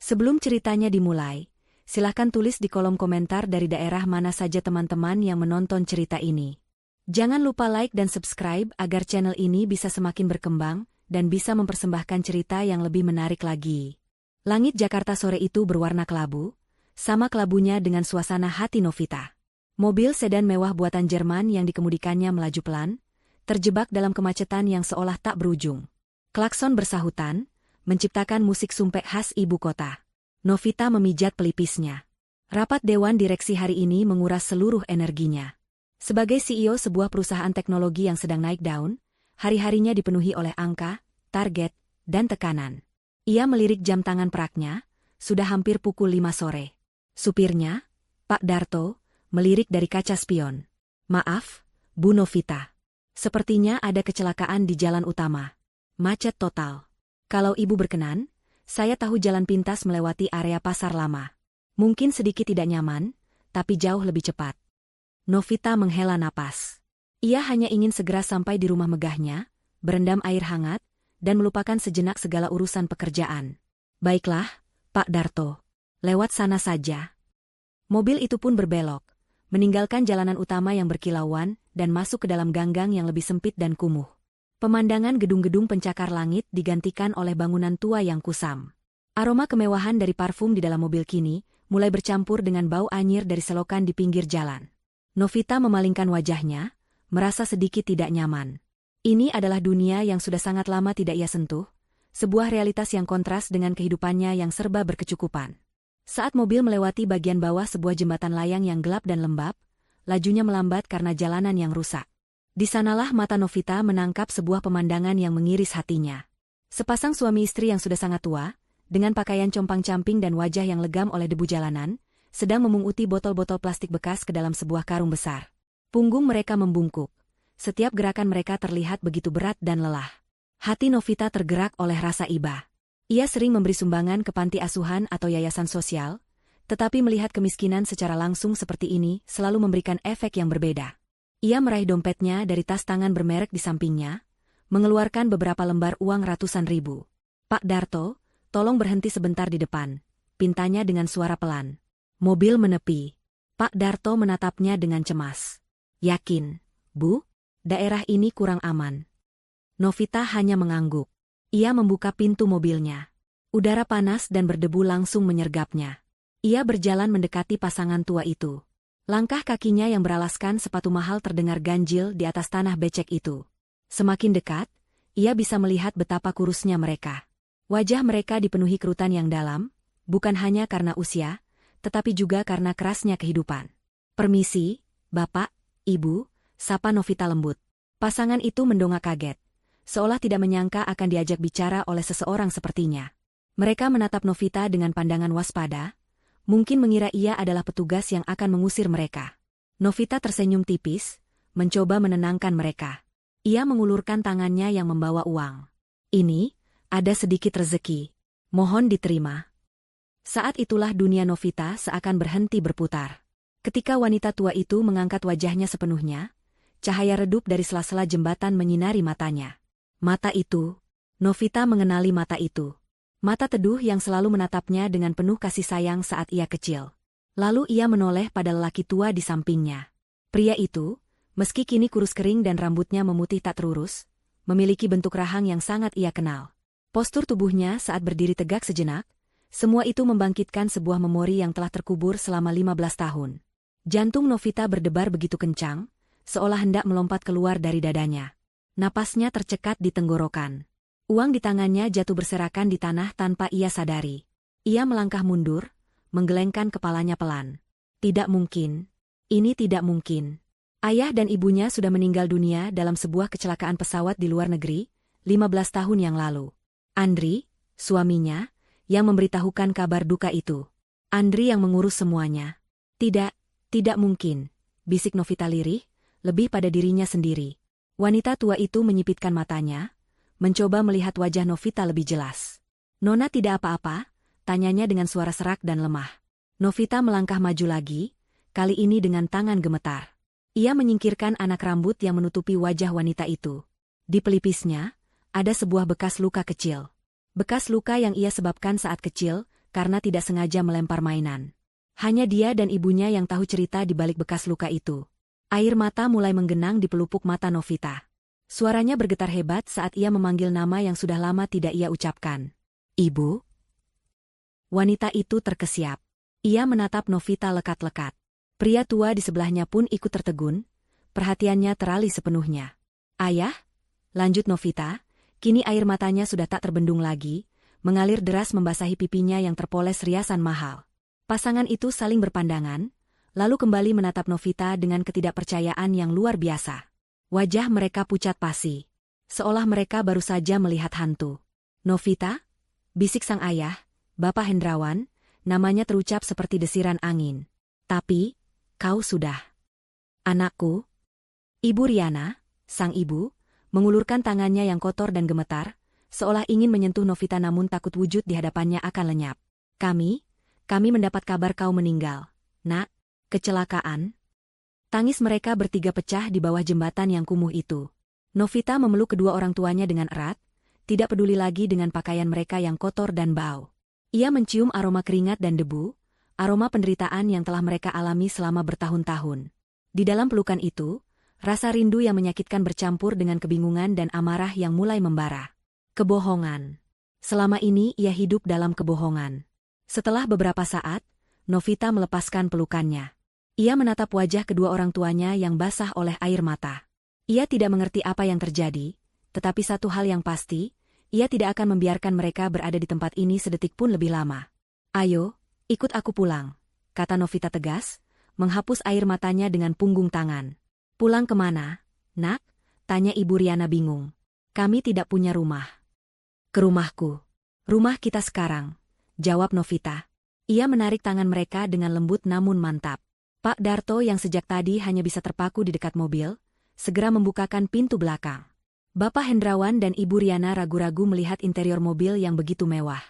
Sebelum ceritanya dimulai, silakan tulis di kolom komentar dari daerah mana saja teman-teman yang menonton cerita ini. Jangan lupa like dan subscribe agar channel ini bisa semakin berkembang dan bisa mempersembahkan cerita yang lebih menarik lagi. Langit Jakarta sore itu berwarna kelabu, sama kelabunya dengan suasana hati Novita. Mobil sedan mewah buatan Jerman yang dikemudikannya melaju pelan, terjebak dalam kemacetan yang seolah tak berujung. Klakson bersahutan, menciptakan musik sumpek khas ibu kota. Novita memijat pelipisnya. Rapat dewan direksi hari ini menguras seluruh energinya. Sebagai CEO sebuah perusahaan teknologi yang sedang naik daun, hari-harinya dipenuhi oleh angka, target, dan tekanan. Ia melirik jam tangan peraknya, sudah hampir pukul 5 sore. Supirnya, Pak Darto, melirik dari kaca spion. "Maaf, Bu Novita. Sepertinya ada kecelakaan di jalan utama. Macet total. Kalau Ibu berkenan, saya tahu jalan pintas melewati area pasar lama. Mungkin sedikit tidak nyaman, tapi jauh lebih cepat." Novita menghela napas. Ia hanya ingin segera sampai di rumah megahnya, berendam air hangat, dan melupakan sejenak segala urusan pekerjaan. "Baiklah, Pak Darto. Lewat sana saja." Mobil itu pun berbelok, meninggalkan jalanan utama yang berkilauan dan masuk ke dalam ganggang yang lebih sempit dan kumuh. Pemandangan gedung-gedung pencakar langit digantikan oleh bangunan tua yang kusam. Aroma kemewahan dari parfum di dalam mobil kini mulai bercampur dengan bau anyir dari selokan di pinggir jalan. Novita memalingkan wajahnya, merasa sedikit tidak nyaman. Ini adalah dunia yang sudah sangat lama tidak ia sentuh, sebuah realitas yang kontras dengan kehidupannya yang serba berkecukupan. Saat mobil melewati bagian bawah sebuah jembatan layang yang gelap dan lembab, lajunya melambat karena jalanan yang rusak. Di sanalah mata Novita menangkap sebuah pemandangan yang mengiris hatinya. Sepasang suami istri yang sudah sangat tua, dengan pakaian compang-camping dan wajah yang legam oleh debu jalanan, sedang memunguti botol-botol plastik bekas ke dalam sebuah karung besar. Punggung mereka membungkuk. Setiap gerakan mereka terlihat begitu berat dan lelah. Hati Novita tergerak oleh rasa iba. Ia sering memberi sumbangan ke panti asuhan atau yayasan sosial, tetapi melihat kemiskinan secara langsung seperti ini selalu memberikan efek yang berbeda. Ia meraih dompetnya dari tas tangan bermerek di sampingnya, mengeluarkan beberapa lembar uang ratusan ribu. "Pak Darto, tolong berhenti sebentar di depan," pintanya dengan suara pelan. Mobil menepi. Pak Darto menatapnya dengan cemas. "Yakin, Bu? Daerah ini kurang aman." Novita hanya mengangguk. Ia membuka pintu mobilnya. Udara panas dan berdebu langsung menyergapnya. Ia berjalan mendekati pasangan tua itu. Langkah kakinya yang beralaskan sepatu mahal terdengar ganjil di atas tanah becek itu. Semakin dekat, ia bisa melihat betapa kurusnya mereka. Wajah mereka dipenuhi kerutan yang dalam, bukan hanya karena usia, tetapi juga karena kerasnya kehidupan. "Permisi, Bapak, Ibu," sapa Novita lembut. Pasangan itu mendongak kaget, seolah tidak menyangka akan diajak bicara oleh seseorang sepertinya. Mereka menatap Novita dengan pandangan waspada, mungkin mengira ia adalah petugas yang akan mengusir mereka. Novita tersenyum tipis, mencoba menenangkan mereka. Ia mengulurkan tangannya yang membawa uang. "Ini, ada sedikit rezeki. Mohon diterima." Saat itulah dunia Novita seakan berhenti berputar. Ketika wanita tua itu mengangkat wajahnya sepenuhnya, cahaya redup dari sela-sela jembatan menyinari matanya. Mata itu, Novita mengenali mata itu. Mata teduh yang selalu menatapnya dengan penuh kasih sayang saat ia kecil. Lalu ia menoleh pada lelaki tua di sampingnya. Pria itu, meski kini kurus kering dan rambutnya memutih tak terurus, memiliki bentuk rahang yang sangat ia kenal. Postur tubuhnya saat berdiri tegak sejenak, semua itu membangkitkan sebuah memori yang telah terkubur selama 15 tahun. Jantung Novita berdebar begitu kencang, seolah hendak melompat keluar dari dadanya. Napasnya tercekat di tenggorokan. Uang di tangannya jatuh berserakan di tanah tanpa ia sadari. Ia melangkah mundur, menggelengkan kepalanya pelan. Tidak mungkin. Ini tidak mungkin. Ayah dan ibunya sudah meninggal dunia dalam sebuah kecelakaan pesawat di luar negeri, 15 tahun yang lalu. Andri, suaminya, yang memberitahukan kabar duka itu. Andri yang mengurus semuanya. Tidak mungkin, bisik Novita lirih, lebih pada dirinya sendiri. Wanita tua itu menyipitkan matanya, mencoba melihat wajah Novita lebih jelas. "Nona tidak apa-apa?" tanyanya dengan suara serak dan lemah. Novita melangkah maju lagi, kali ini dengan tangan gemetar. Ia menyingkirkan anak rambut yang menutupi wajah wanita itu. Di pelipisnya, ada sebuah bekas luka kecil. Bekas luka yang ia sebabkan saat kecil, karena tidak sengaja melempar mainan. Hanya dia dan ibunya yang tahu cerita di balik bekas luka itu. Air mata mulai menggenang di pelupuk mata Novita. Suaranya bergetar hebat saat ia memanggil nama yang sudah lama tidak ia ucapkan. Ibu? Wanita itu terkesiap. Ia menatap Novita lekat-lekat. Pria tua di sebelahnya pun ikut tertegun, perhatiannya teralih sepenuhnya. Ayah? Lanjut Novita, kini air matanya sudah tak terbendung lagi, mengalir deras membasahi pipinya yang terpoles riasan mahal. Pasangan itu saling berpandangan, lalu kembali menatap Novita dengan ketidakpercayaan yang luar biasa. Wajah mereka pucat pasi, seolah mereka baru saja melihat hantu. Novita? Bisik sang ayah, Bapak Hendrawan, namanya terucap seperti desiran angin. Tapi, kau sudah. Anakku? Ibu Riana, sang ibu, mengulurkan tangannya yang kotor dan gemetar, seolah ingin menyentuh Novita namun takut wujud di hadapannya akan lenyap. Kami mendapat kabar kau meninggal. Nak, kecelakaan. Tangis mereka bertiga pecah di bawah jembatan yang kumuh itu. Novita memeluk kedua orang tuanya dengan erat, tidak peduli lagi dengan pakaian mereka yang kotor dan bau. Ia mencium aroma keringat dan debu, aroma penderitaan yang telah mereka alami selama bertahun-tahun. Di dalam pelukan itu, rasa rindu yang menyakitkan bercampur dengan kebingungan dan amarah yang mulai membara. Kebohongan. Selama ini ia hidup dalam kebohongan. Setelah beberapa saat, Novita melepaskan pelukannya. Ia menatap wajah kedua orang tuanya yang basah oleh air mata. Ia tidak mengerti apa yang terjadi, tetapi satu hal yang pasti, ia tidak akan membiarkan mereka berada di tempat ini sedetik pun lebih lama. Ayo, ikut aku pulang, kata Novita tegas, menghapus air matanya dengan punggung tangan. Pulang kemana, nak? Tanya Ibu Riana bingung. Kami tidak punya rumah. Ke rumahku. Rumah kita sekarang, jawab Novita. Ia menarik tangan mereka dengan lembut namun mantap. Pak Darto yang sejak tadi hanya bisa terpaku di dekat mobil, segera membukakan pintu belakang. Bapak Hendrawan dan Ibu Riana ragu-ragu melihat interior mobil yang begitu mewah.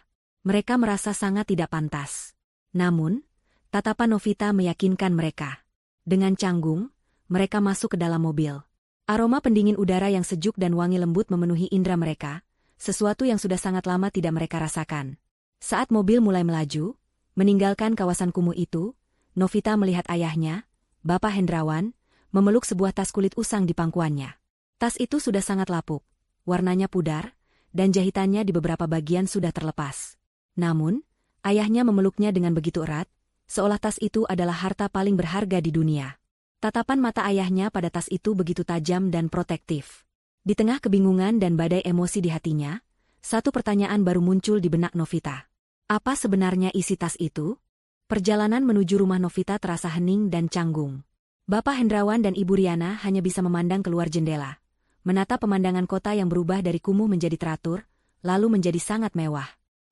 Mereka merasa sangat tidak pantas. Namun, tatapan Novita meyakinkan mereka. Dengan canggung, mereka masuk ke dalam mobil. Aroma pendingin udara yang sejuk dan wangi lembut memenuhi indera mereka, sesuatu yang sudah sangat lama tidak mereka rasakan. Saat mobil mulai melaju, meninggalkan kawasan kumuh itu, Novita melihat ayahnya, Bapak Hendrawan, memeluk sebuah tas kulit usang di pangkuannya. Tas itu sudah sangat lapuk, warnanya pudar, dan jahitannya di beberapa bagian sudah terlepas. Namun, ayahnya memeluknya dengan begitu erat, seolah tas itu adalah harta paling berharga di dunia. Tatapan mata ayahnya pada tas itu begitu tajam dan protektif. Di tengah kebingungan dan badai emosi di hatinya, satu pertanyaan baru muncul di benak Novita. Apa sebenarnya isi tas itu? Perjalanan menuju rumah Novita terasa hening dan canggung. Bapak Hendrawan dan Ibu Riana hanya bisa memandang keluar jendela, menatap pemandangan kota yang berubah dari kumuh menjadi teratur, lalu menjadi sangat mewah.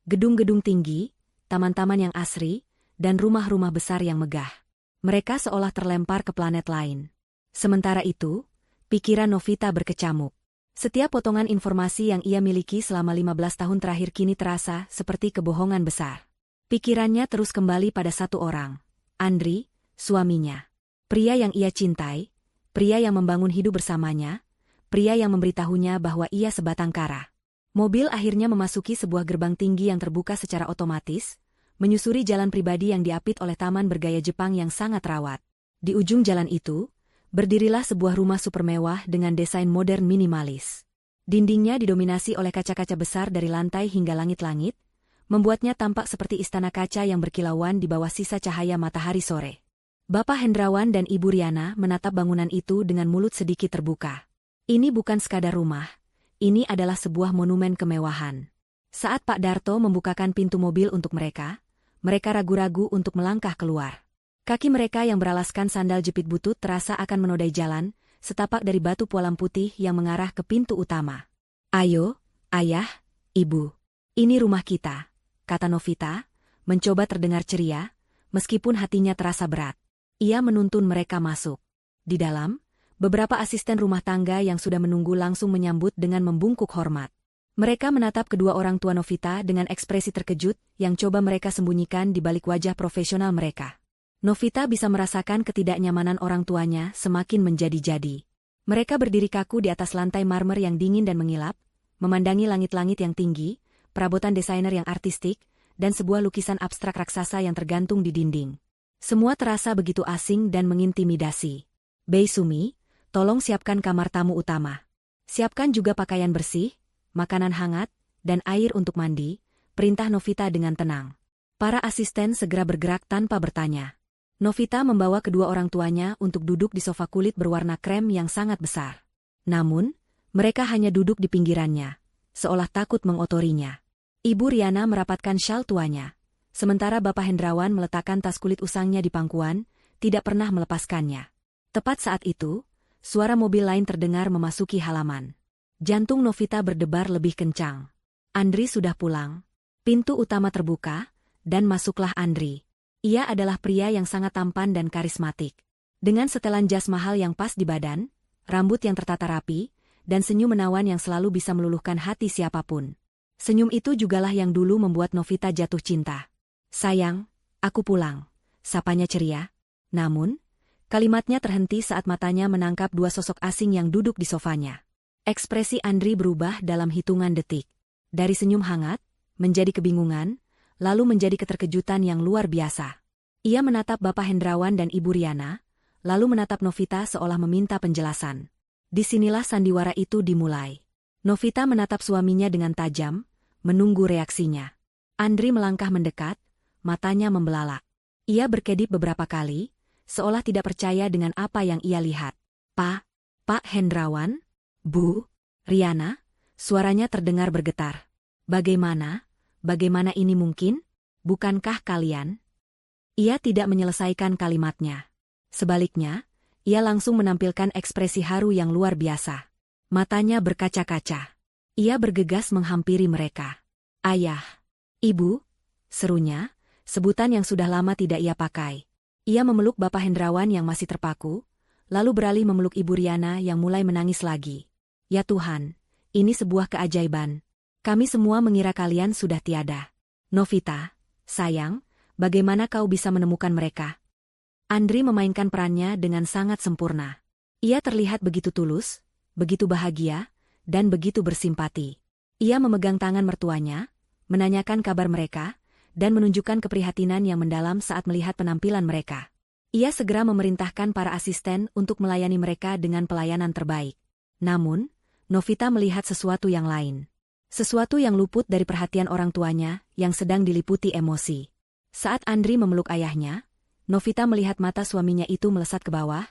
Gedung-gedung tinggi, taman-taman yang asri, dan rumah-rumah besar yang megah. Mereka seolah terlempar ke planet lain. Sementara itu, pikiran Novita berkecamuk. Setiap potongan informasi yang ia miliki selama 15 tahun terakhir kini terasa seperti kebohongan besar. Pikirannya terus kembali pada satu orang, Andri, suaminya. Pria yang ia cintai, pria yang membangun hidup bersamanya, pria yang memberitahunya bahwa ia sebatang kara. Mobil akhirnya memasuki sebuah gerbang tinggi yang terbuka secara otomatis, menyusuri jalan pribadi yang diapit oleh taman bergaya Jepang yang sangat rawat. Di ujung jalan itu, berdirilah sebuah rumah super mewah dengan desain modern minimalis. Dindingnya didominasi oleh kaca-kaca besar dari lantai hingga langit-langit, membuatnya tampak seperti istana kaca yang berkilauan di bawah sisa cahaya matahari sore. Bapak Hendrawan dan Ibu Riana menatap bangunan itu dengan mulut sedikit terbuka. Ini bukan sekadar rumah, ini adalah sebuah monumen kemewahan. Saat Pak Darto membukakan pintu mobil untuk mereka ragu-ragu untuk melangkah keluar. Kaki mereka yang beralaskan sandal jepit butut terasa akan menodai jalan, setapak dari batu pualam putih yang mengarah ke pintu utama. Ayo, ayah, ibu. Ini rumah kita, kata Novita, mencoba terdengar ceria, meskipun hatinya terasa berat. Ia menuntun mereka masuk. Di dalam, beberapa asisten rumah tangga yang sudah menunggu langsung menyambut dengan membungkuk hormat. Mereka menatap kedua orang tua Novita dengan ekspresi terkejut yang coba mereka sembunyikan di balik wajah profesional mereka. Novita bisa merasakan ketidaknyamanan orang tuanya semakin menjadi-jadi. Mereka berdiri kaku di atas lantai marmer yang dingin dan mengilap, memandangi langit-langit yang tinggi, perabotan desainer yang artistik, dan sebuah lukisan abstrak raksasa yang tergantung di dinding. Semua terasa begitu asing dan mengintimidasi. Bei Sumi, tolong siapkan kamar tamu utama. Siapkan juga pakaian bersih, makanan hangat, dan air untuk mandi, perintah Novita dengan tenang. Para asisten segera bergerak tanpa bertanya. Novita membawa kedua orang tuanya untuk duduk di sofa kulit berwarna krem yang sangat besar. Namun, mereka hanya duduk di pinggirannya, seolah takut mengotorinya. Ibu Riana merapatkan syal tuanya, sementara Bapak Hendrawan meletakkan tas kulit usangnya di pangkuan, tidak pernah melepaskannya. Tepat saat itu, suara mobil lain terdengar memasuki halaman. Jantung Novita berdebar lebih kencang. Andri sudah pulang. Pintu utama terbuka, dan masuklah Andri. Ia adalah pria yang sangat tampan dan karismatik. Dengan setelan jas mahal yang pas di badan, rambut yang tertata rapi, dan senyum menawan yang selalu bisa meluluhkan hati siapapun. Senyum itu jugalah yang dulu membuat Novita jatuh cinta. "Sayang, aku pulang," sapanya ceria. Namun, kalimatnya terhenti saat matanya menangkap dua sosok asing yang duduk di sofanya. Ekspresi Andri berubah dalam hitungan detik. Dari senyum hangat, menjadi kebingungan, lalu menjadi keterkejutan yang luar biasa. Ia menatap Bapak Hendrawan dan Ibu Riana, lalu menatap Novita seolah meminta penjelasan. Disinilah sandiwara itu dimulai. Novita menatap suaminya dengan tajam, menunggu reaksinya. Andri melangkah mendekat, matanya membelalak. Ia berkedip beberapa kali, seolah tidak percaya dengan apa yang ia lihat. Pak Hendrawan? Bu Riana?" Suaranya terdengar bergetar. Bagaimana ini mungkin? Bukankah kalian?" Ia tidak menyelesaikan kalimatnya. Sebaliknya, ia langsung menampilkan ekspresi haru yang luar biasa. Matanya berkaca-kaca. Ia bergegas menghampiri mereka. "Ayah, Ibu," serunya, sebutan yang sudah lama tidak ia pakai. Ia memeluk Bapak Hendrawan yang masih terpaku, lalu beralih memeluk Ibu Riana yang mulai menangis lagi. "Ya Tuhan, ini sebuah keajaiban. Kami semua mengira kalian sudah tiada. Novita, sayang, bagaimana kau bisa menemukan mereka?" Andri memainkan perannya dengan sangat sempurna. Ia terlihat begitu tulus, begitu bahagia, dan begitu bersimpati. Ia memegang tangan mertuanya, menanyakan kabar mereka, dan menunjukkan keprihatinan yang mendalam saat melihat penampilan mereka. Ia segera memerintahkan para asisten untuk melayani mereka dengan pelayanan terbaik. Namun, Novita melihat sesuatu yang lain. Sesuatu yang luput dari perhatian orang tuanya yang sedang diliputi emosi. Saat Andri memeluk ayahnya, Novita melihat mata suaminya itu melesat ke bawah,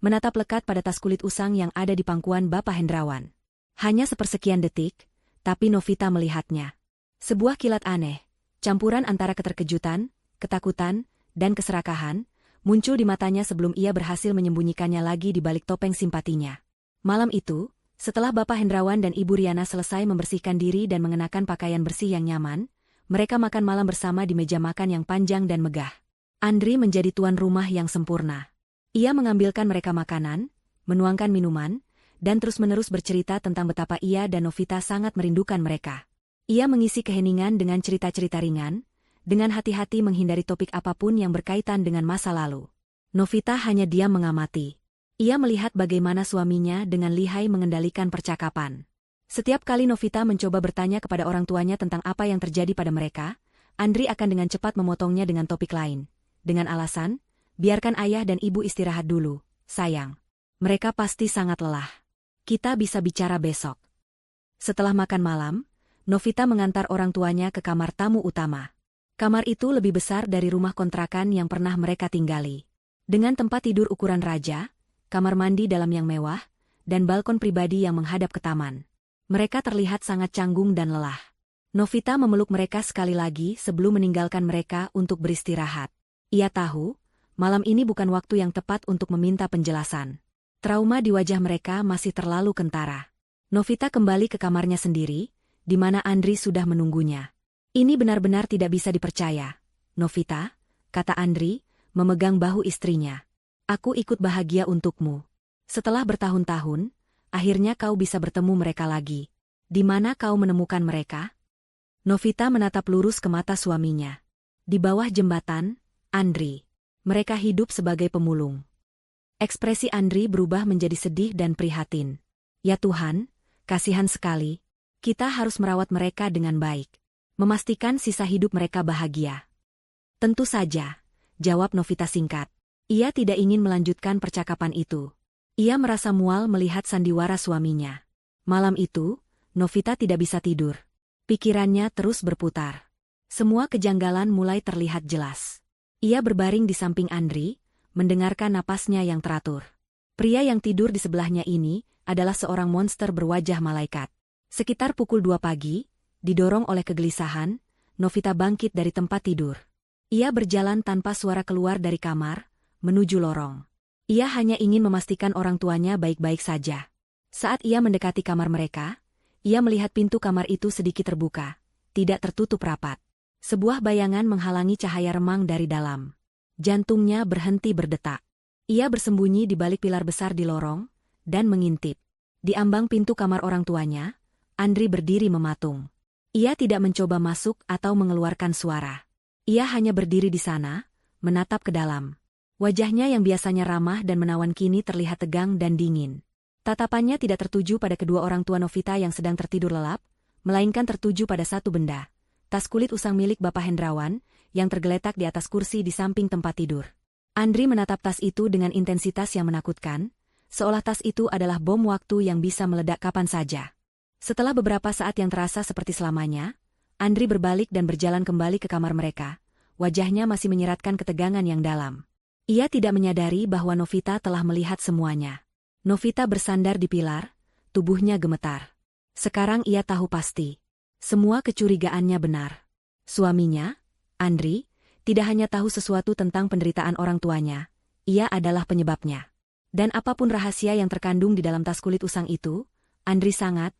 menatap lekat pada tas kulit usang yang ada di pangkuan Bapak Hendrawan. Hanya sepersekian detik, tapi Novita melihatnya. Sebuah kilat aneh, campuran antara keterkejutan, ketakutan, dan keserakahan, muncul di matanya sebelum ia berhasil menyembunyikannya lagi di balik topeng simpatinya. Malam itu, setelah Bapak Hendrawan dan Ibu Riana selesai membersihkan diri dan mengenakan pakaian bersih yang nyaman, mereka makan malam bersama di meja makan yang panjang dan megah. Andri menjadi tuan rumah yang sempurna. Ia mengambilkan mereka makanan, menuangkan minuman, dan terus-menerus bercerita tentang betapa ia dan Novita sangat merindukan mereka. Ia mengisi keheningan dengan cerita-cerita ringan, dengan hati-hati menghindari topik apapun yang berkaitan dengan masa lalu. Novita hanya diam mengamati. Ia melihat bagaimana suaminya dengan lihai mengendalikan percakapan. Setiap kali Novita mencoba bertanya kepada orang tuanya tentang apa yang terjadi pada mereka, Andri akan dengan cepat memotongnya dengan topik lain. Dengan alasan, "Biarkan ayah dan ibu istirahat dulu, sayang. Mereka pasti sangat lelah. Kita bisa bicara besok." Setelah makan malam, Novita mengantar orang tuanya ke kamar tamu utama. Kamar itu lebih besar dari rumah kontrakan yang pernah mereka tinggali. Dengan tempat tidur ukuran raja, kamar mandi dalam yang mewah, dan balkon pribadi yang menghadap ke taman. Mereka terlihat sangat canggung dan lelah. Novita memeluk mereka sekali lagi sebelum meninggalkan mereka untuk beristirahat. Ia tahu, malam ini bukan waktu yang tepat untuk meminta penjelasan. Trauma di wajah mereka masih terlalu kentara. Novita kembali ke kamarnya sendiri, di mana Andri sudah menunggunya. "Ini benar-benar tidak bisa dipercaya, Novita," kata Andri, memegang bahu istrinya. "Aku ikut bahagia untukmu. Setelah bertahun-tahun, akhirnya kau bisa bertemu mereka lagi. Di mana kau menemukan mereka?" Novita menatap lurus ke mata suaminya. "Di bawah jembatan, Andri. Mereka hidup sebagai pemulung." Ekspresi Andri berubah menjadi sedih dan prihatin. "Ya Tuhan, kasihan sekali. Kita harus merawat mereka dengan baik." Memastikan sisa hidup mereka bahagia. Tentu saja, jawab Novita singkat. Ia tidak ingin melanjutkan percakapan itu. Ia merasa mual melihat sandiwara suaminya. Malam itu, Novita tidak bisa tidur. Pikirannya terus berputar. Semua kejanggalan mulai terlihat jelas. Ia berbaring di samping Andri, mendengarkan napasnya yang teratur. Pria yang tidur di sebelahnya ini adalah seorang monster berwajah malaikat. Sekitar pukul 2 pagi, didorong oleh kegelisahan, Novita bangkit dari tempat tidur. Ia berjalan tanpa suara keluar dari kamar, menuju lorong. Ia hanya ingin memastikan orang tuanya baik-baik saja. Saat ia mendekati kamar mereka, ia melihat pintu kamar itu sedikit terbuka, tidak tertutup rapat. Sebuah bayangan menghalangi cahaya remang dari dalam. Jantungnya berhenti berdetak. Ia bersembunyi di balik pilar besar di lorong, dan mengintip. Di ambang pintu kamar orang tuanya, Andri berdiri mematung. Ia tidak mencoba masuk atau mengeluarkan suara. Ia hanya berdiri di sana, menatap ke dalam. Wajahnya yang biasanya ramah dan menawan kini terlihat tegang dan dingin. Tatapannya tidak tertuju pada kedua orang tua Novita yang sedang tertidur lelap, melainkan tertuju pada satu benda. Tas kulit usang milik Bapak Hendrawan, yang tergeletak di atas kursi di samping tempat tidur. Andri menatap tas itu dengan intensitas yang menakutkan, seolah tas itu adalah bom waktu yang bisa meledak kapan saja. Setelah beberapa saat yang terasa seperti selamanya, Andri berbalik dan berjalan kembali ke kamar mereka. Wajahnya masih menyeratkan ketegangan yang dalam. Ia tidak menyadari bahwa Novita telah melihat semuanya. Novita bersandar di pilar, tubuhnya gemetar. Sekarang ia tahu pasti. Semua kecurigaannya benar. Suaminya, Andri, tidak hanya tahu sesuatu tentang penderitaan orang tuanya, ia adalah penyebabnya. Dan apapun rahasia yang terkandung di dalam tas kulit usang itu, Andri sangat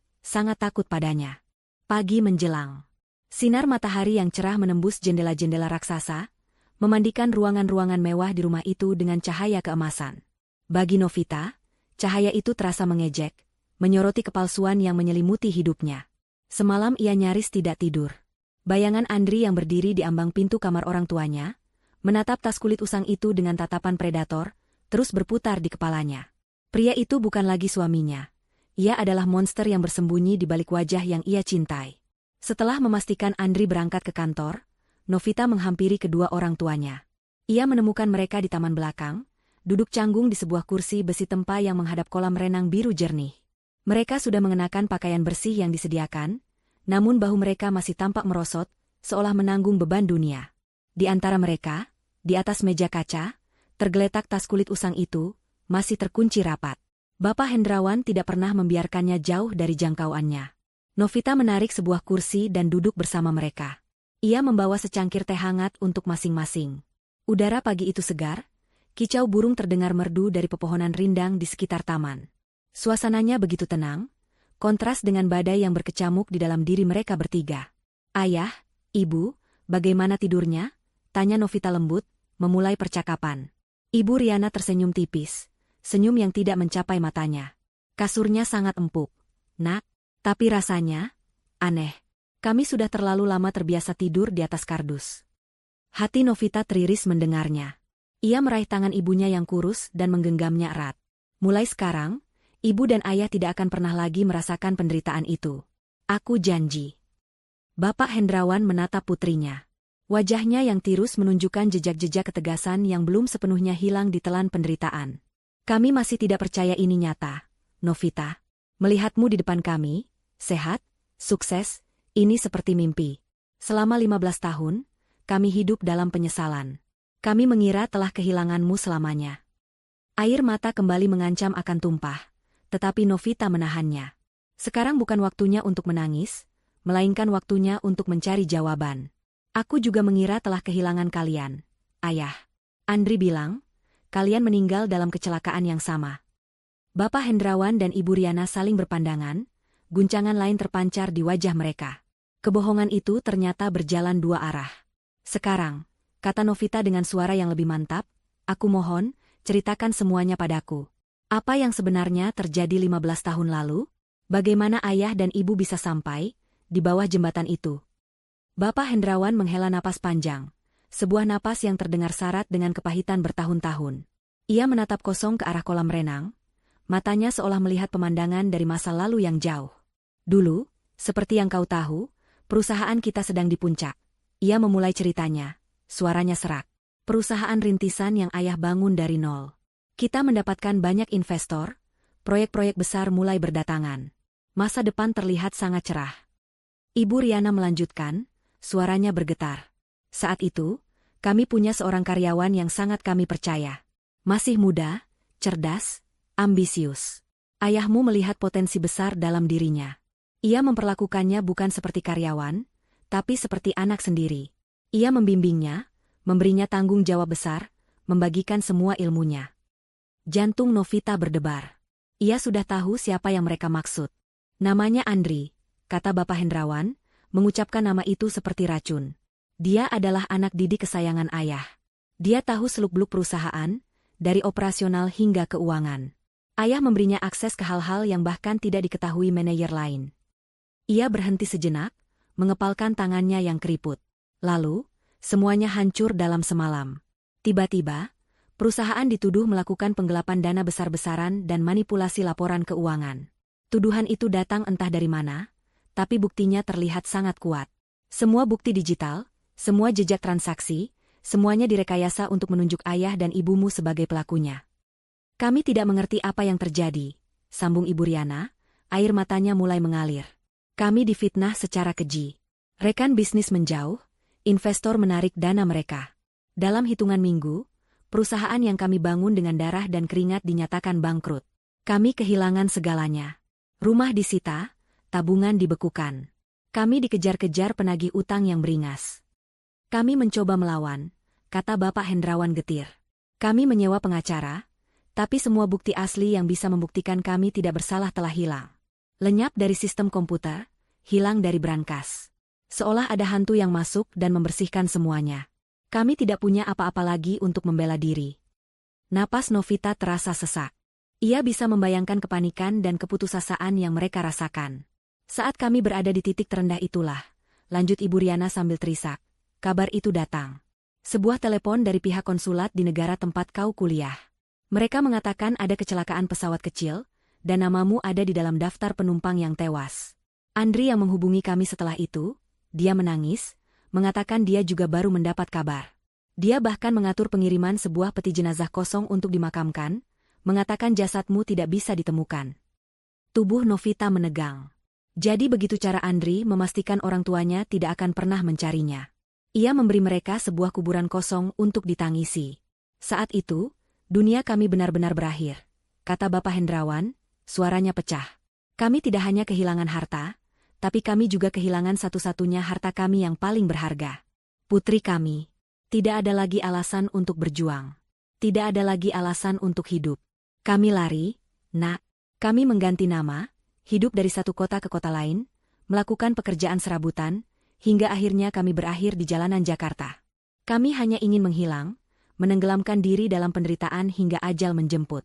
takut padanya. Pagi menjelang. Sinar matahari yang cerah menembus jendela-jendela raksasa, memandikan ruangan-ruangan mewah di rumah itu dengan cahaya keemasan. Bagi Novita, cahaya itu terasa mengejek, menyoroti kepalsuan yang menyelimuti hidupnya. Semalam ia nyaris tidak tidur. Bayangan Andri yang berdiri di ambang pintu kamar orang tuanya, menatap tas kulit usang itu dengan tatapan predator, terus berputar di kepalanya. Pria itu bukan lagi suaminya. Ia adalah monster yang bersembunyi di balik wajah yang ia cintai. Setelah memastikan Andri berangkat ke kantor, Novita menghampiri kedua orang tuanya. Ia menemukan mereka di taman belakang, duduk canggung di sebuah kursi besi tempa yang menghadap kolam renang biru jernih. Mereka sudah mengenakan pakaian bersih yang disediakan, namun bahu mereka masih tampak merosot, seolah menanggung beban dunia. Di antara mereka, di atas meja kaca, tergeletak tas kulit usang itu, masih terkunci rapat. Bapak Hendrawan tidak pernah membiarkannya jauh dari jangkauannya. Novita menarik sebuah kursi dan duduk bersama mereka. Ia membawa secangkir teh hangat untuk masing-masing. Udara pagi itu segar, kicau burung terdengar merdu dari pepohonan rindang di sekitar taman. Suasananya begitu tenang, kontras dengan badai yang berkecamuk di dalam diri mereka bertiga. "Ayah, Ibu, bagaimana tidurnya?" tanya Novita lembut, memulai percakapan. Ibu Riana tersenyum tipis, senyum yang tidak mencapai matanya. "Kasurnya sangat empuk, Nak, tapi rasanya aneh. Kami sudah terlalu lama terbiasa tidur di atas kardus." Hati Novita teriris mendengarnya. Ia meraih tangan ibunya yang kurus dan menggenggamnya erat. "Mulai sekarang, ibu dan ayah tidak akan pernah lagi merasakan penderitaan itu. Aku janji." Bapak Hendrawan menatap putrinya. Wajahnya yang tirus menunjukkan jejak-jejak ketegasan yang belum sepenuhnya hilang ditelan penderitaan. "Kami masih tidak percaya ini nyata, Novita. Melihatmu di depan kami, sehat, sukses, ini seperti mimpi. Selama 15 tahun, kami hidup dalam penyesalan. Kami mengira telah kehilanganmu selamanya." Air mata kembali mengancam akan tumpah, tetapi Novita menahannya. Sekarang bukan waktunya untuk menangis, melainkan waktunya untuk mencari jawaban. "Aku juga mengira telah kehilangan kalian, Ayah." Andri bilang, "Kalian meninggal dalam kecelakaan yang sama." Bapak Hendrawan dan Ibu Riana saling berpandangan, guncangan lain terpancar di wajah mereka. Kebohongan itu ternyata berjalan dua arah. "Sekarang," kata Novita dengan suara yang lebih mantap, "aku mohon, ceritakan semuanya padaku. Apa yang sebenarnya terjadi 15 tahun lalu? Bagaimana ayah dan ibu bisa sampai di bawah jembatan itu?" Bapak Hendrawan menghela napas panjang, sebuah napas yang terdengar syarat dengan kepahitan bertahun-tahun. Ia menatap kosong ke arah kolam renang, matanya seolah melihat pemandangan dari masa lalu yang jauh. "Dulu, seperti yang kau tahu, Perusahaan kita sedang di puncak. Ia memulai ceritanya, suaranya serak. Perusahaan rintisan yang ayah bangun dari nol. Kita mendapatkan banyak investor, proyek-proyek besar mulai berdatangan. Masa depan terlihat sangat cerah. Ibu Riana melanjutkan, suaranya bergetar. Saat itu, kami punya seorang karyawan yang sangat kami percaya. Masih muda, cerdas, ambisius. Ayahmu melihat potensi besar dalam dirinya. Ia memperlakukannya bukan seperti karyawan, tapi seperti anak sendiri. Ia membimbingnya, memberinya tanggung jawab besar, membagikan semua ilmunya. Jantung Novita berdebar. Ia sudah tahu siapa yang mereka maksud. Namanya Andri, kata Bapak Hendrawan, mengucapkan nama itu seperti racun. Dia adalah anak didik kesayangan ayah. Dia tahu seluk-beluk perusahaan, dari operasional hingga keuangan. Ayah memberinya akses ke hal-hal yang bahkan tidak diketahui manajer lain. Ia berhenti sejenak, mengepalkan tangannya yang keriput. Lalu, semuanya hancur dalam semalam. Tiba-tiba, perusahaan dituduh melakukan penggelapan dana besar-besaran dan manipulasi laporan keuangan. Tuduhan itu datang entah dari mana, tapi buktinya terlihat sangat kuat. Semua bukti digital, semua jejak transaksi, semuanya direkayasa untuk menunjuk ayah dan ibumu sebagai pelakunya. Kami tidak mengerti apa yang terjadi, sambung Ibu Riana, air matanya mulai mengalir. Kami difitnah secara keji. Rekan bisnis menjauh, investor menarik dana mereka. Dalam hitungan minggu, perusahaan yang kami bangun dengan darah dan keringat dinyatakan bangkrut. Kami kehilangan segalanya. Rumah disita, tabungan dibekukan. Kami dikejar-kejar penagih utang yang beringas. Kami mencoba melawan, kata Bapak Hendrawan getir. Kami menyewa pengacara, tapi semua bukti asli yang bisa membuktikan kami tidak bersalah telah hilang. Lenyap dari sistem komputer, hilang dari brankas. Seolah ada hantu yang masuk dan membersihkan semuanya. Kami tidak punya apa-apa lagi untuk membela diri. Napas Novita terasa sesak. Ia bisa membayangkan kepanikan dan keputusasaan yang mereka rasakan. Saat kami berada di titik terendah itulah, lanjut Ibu Riana sambil terisak, kabar itu datang. Sebuah telepon dari pihak konsulat di negara tempat kau kuliah. Mereka mengatakan ada kecelakaan pesawat kecil, dan namamu ada di dalam daftar penumpang yang tewas. Andri yang menghubungi kami setelah itu, dia menangis, mengatakan dia juga baru mendapat kabar. Dia bahkan mengatur pengiriman sebuah peti jenazah kosong untuk dimakamkan, mengatakan jasadmu tidak bisa ditemukan. Tubuh Novita menegang. Jadi begitu cara Andri memastikan orang tuanya tidak akan pernah mencarinya. Ia memberi mereka sebuah kuburan kosong untuk ditangisi. Saat itu, dunia kami benar-benar berakhir, kata Bapak Hendrawan, suaranya pecah. Kami tidak hanya kehilangan harta, tapi kami juga kehilangan satu-satunya harta kami yang paling berharga. Putri kami. Tidak ada lagi alasan untuk berjuang. Tidak ada lagi alasan untuk hidup. Kami lari, nak. Kami mengganti nama, hidup dari satu kota ke kota lain, melakukan pekerjaan serabutan, hingga akhirnya kami berakhir di jalanan Jakarta. Kami hanya ingin menghilang, menenggelamkan diri dalam penderitaan hingga ajal menjemput.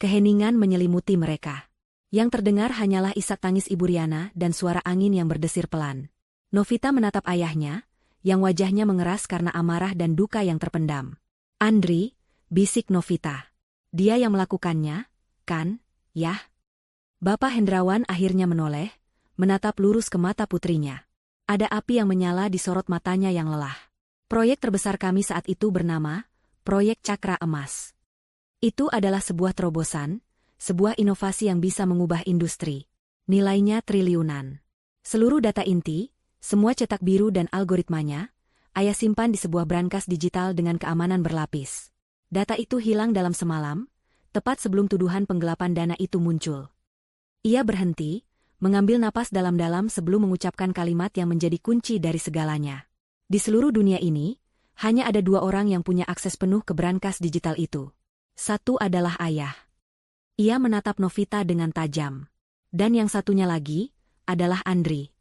Keheningan menyelimuti mereka. Yang terdengar hanyalah isak tangis Ibu Riana dan suara angin yang berdesir pelan. Novita menatap ayahnya, yang wajahnya mengeras karena amarah dan duka yang terpendam. Andri, bisik Novita. Dia yang melakukannya, kan, yah? Bapak Hendrawan akhirnya menoleh, menatap lurus ke mata putrinya. Ada api yang menyala di sorot matanya yang lelah. Proyek terbesar kami saat itu bernama Proyek Cakra Emas. Itu adalah sebuah terobosan, sebuah inovasi yang bisa mengubah industri. Nilainya triliunan. Seluruh data inti, semua cetak biru dan algoritmanya, ayah simpan di sebuah brankas digital dengan keamanan berlapis. Data itu hilang dalam semalam, tepat sebelum tuduhan penggelapan dana itu muncul. Ia berhenti, mengambil napas dalam-dalam sebelum mengucapkan kalimat yang menjadi kunci dari segalanya. Di seluruh dunia ini, hanya ada dua orang yang punya akses penuh ke brankas digital itu. Satu adalah ayah. Ia menatap Novita dengan tajam. Dan yang satunya lagi, adalah Andri.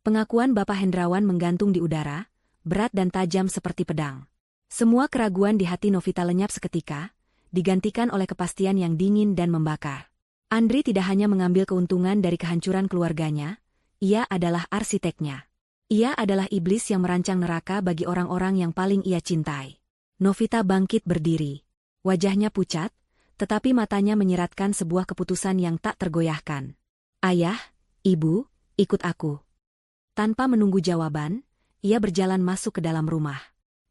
Pengakuan Bapak Hendrawan menggantung di udara, berat dan tajam seperti pedang. Semua keraguan di hati Novita lenyap seketika, digantikan oleh kepastian yang dingin dan membakar. Andri tidak hanya mengambil keuntungan dari kehancuran keluarganya, ia adalah arsiteknya. Ia adalah iblis yang merancang neraka bagi orang-orang yang paling ia cintai. Novita bangkit berdiri. Wajahnya pucat, tetapi matanya menyiratkan sebuah keputusan yang tak tergoyahkan. Ayah, ibu, ikut aku. Tanpa menunggu jawaban, ia berjalan masuk ke dalam rumah.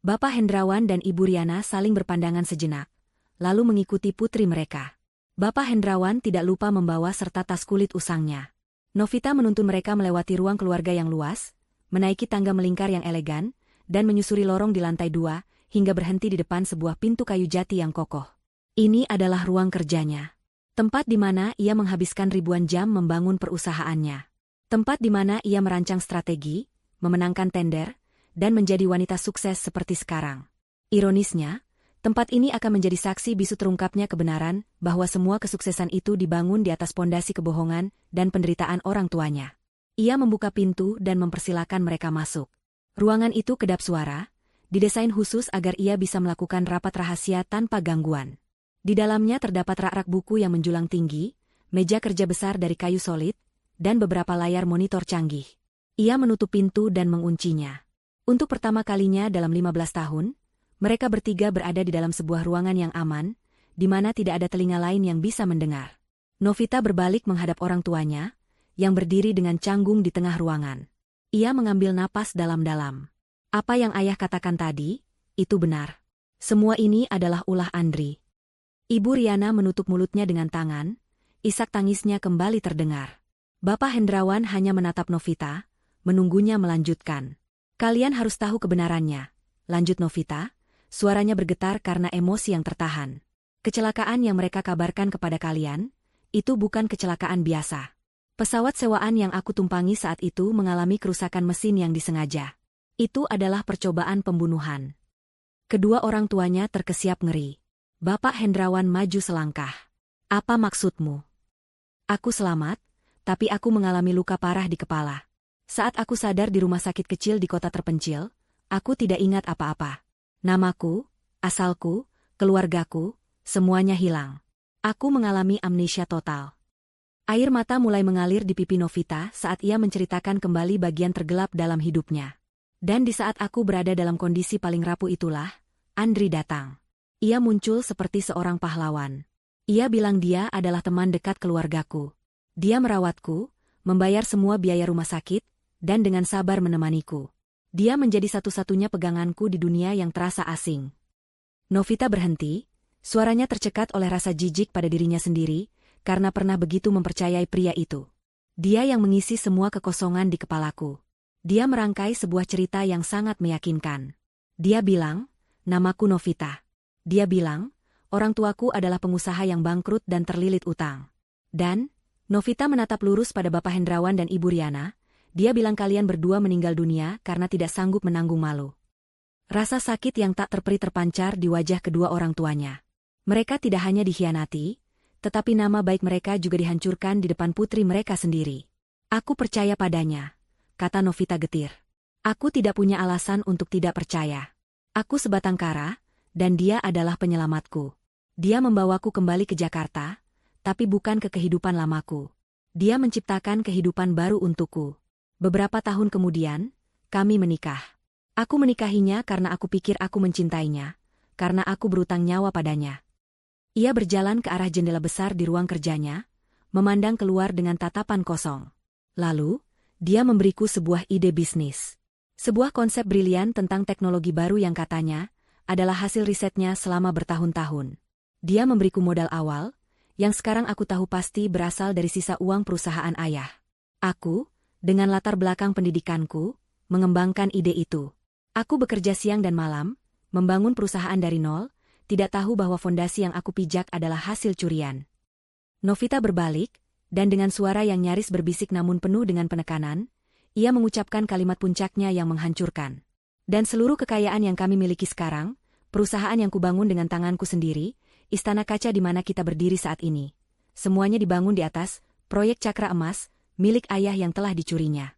Bapak Hendrawan dan Ibu Riana saling berpandangan sejenak, lalu mengikuti putri mereka. Bapak Hendrawan tidak lupa membawa serta tas kulit usangnya. Novita menuntun mereka melewati ruang keluarga yang luas, menaiki tangga melingkar yang elegan, dan menyusuri lorong di lantai 2, hingga berhenti di depan sebuah pintu kayu jati yang kokoh. Ini adalah ruang kerjanya. Tempat di mana ia menghabiskan ribuan jam membangun perusahaannya. Tempat di mana ia merancang strategi, memenangkan tender, dan menjadi wanita sukses seperti sekarang. Ironisnya, tempat ini akan menjadi saksi bisu terungkapnya kebenaran bahwa semua kesuksesan itu dibangun di atas pondasi kebohongan dan penderitaan orang tuanya. Ia membuka pintu dan mempersilakan mereka masuk. Ruangan itu kedap suara, didesain khusus agar ia bisa melakukan rapat rahasia tanpa gangguan. Di dalamnya terdapat rak-rak buku yang menjulang tinggi, meja kerja besar dari kayu solid, dan beberapa layar monitor canggih. Ia menutup pintu dan menguncinya. Untuk pertama kalinya dalam 15 tahun, mereka bertiga berada di dalam sebuah ruangan yang aman, di mana tidak ada telinga lain yang bisa mendengar. Novita berbalik menghadap orang tuanya, yang berdiri dengan canggung di tengah ruangan. Ia mengambil napas dalam-dalam. Apa yang ayah katakan tadi, itu benar. Semua ini adalah ulah Andri. Ibu Riana menutup mulutnya dengan tangan, isak tangisnya kembali terdengar. Bapak Hendrawan hanya menatap Novita, menunggunya melanjutkan. Kalian harus tahu kebenarannya, lanjut Novita, suaranya bergetar karena emosi yang tertahan. Kecelakaan yang mereka kabarkan kepada kalian, itu bukan kecelakaan biasa. Pesawat sewaan yang aku tumpangi saat itu mengalami kerusakan mesin yang disengaja. Itu adalah percobaan pembunuhan. Kedua orang tuanya terkesiap ngeri. Bapak Hendrawan maju selangkah. Apa maksudmu? Aku selamat, tapi aku mengalami luka parah di kepala. Saat aku sadar di rumah sakit kecil di kota terpencil, aku tidak ingat apa-apa. Namaku, asalku, keluargaku, semuanya hilang. Aku mengalami amnesia total. Air mata mulai mengalir di pipi Novita saat ia menceritakan kembali bagian tergelap dalam hidupnya. Dan di saat aku berada dalam kondisi paling rapuh itulah, Andri datang. Ia muncul seperti seorang pahlawan. Ia bilang dia adalah teman dekat keluargaku. Dia merawatku, membayar semua biaya rumah sakit, dan dengan sabar menemaniku. Dia menjadi satu-satunya peganganku di dunia yang terasa asing. Novita berhenti, suaranya tercekat oleh rasa jijik pada dirinya sendiri, karena pernah begitu mempercayai pria itu. Dia yang mengisi semua kekosongan di kepalaku. Dia merangkai sebuah cerita yang sangat meyakinkan. Dia bilang, namaku Novita. Dia bilang, orang tuaku adalah pengusaha yang bangkrut dan terlilit utang. Dan, Novita menatap lurus pada Bapak Hendrawan dan Ibu Riana, dia bilang kalian berdua meninggal dunia karena tidak sanggup menanggung malu. Rasa sakit yang tak terperi terpancar di wajah kedua orang tuanya. Mereka tidak hanya dikhianati, tetapi nama baik mereka juga dihancurkan di depan putri mereka sendiri. Aku percaya padanya, kata Novita getir. Aku tidak punya alasan untuk tidak percaya. Aku sebatang kara, dan dia adalah penyelamatku. Dia membawaku kembali ke Jakarta, tapi bukan ke kehidupan lamaku. Dia menciptakan kehidupan baru untukku. Beberapa tahun kemudian, kami menikah. Aku menikahinya karena aku pikir aku mencintainya, karena aku berutang nyawa padanya. Ia berjalan ke arah jendela besar di ruang kerjanya, memandang keluar dengan tatapan kosong. Lalu, dia memberiku sebuah ide bisnis. Sebuah konsep brilian tentang teknologi baru yang katanya adalah hasil risetnya selama bertahun-tahun. Dia memberiku modal awal, yang sekarang aku tahu pasti berasal dari sisa uang perusahaan ayah. Aku, dengan latar belakang pendidikanku, mengembangkan ide itu. Aku bekerja siang dan malam, membangun perusahaan dari nol, tidak tahu bahwa fondasi yang aku pijak adalah hasil curian. Novita berbalik, dan dengan suara yang nyaris berbisik namun penuh dengan penekanan, ia mengucapkan kalimat puncaknya yang menghancurkan. Dan seluruh kekayaan yang kami miliki sekarang, perusahaan yang kubangun dengan tanganku sendiri, istana kaca di mana kita berdiri saat ini. Semuanya dibangun di atas proyek cakra emas, milik ayah yang telah dicurinya.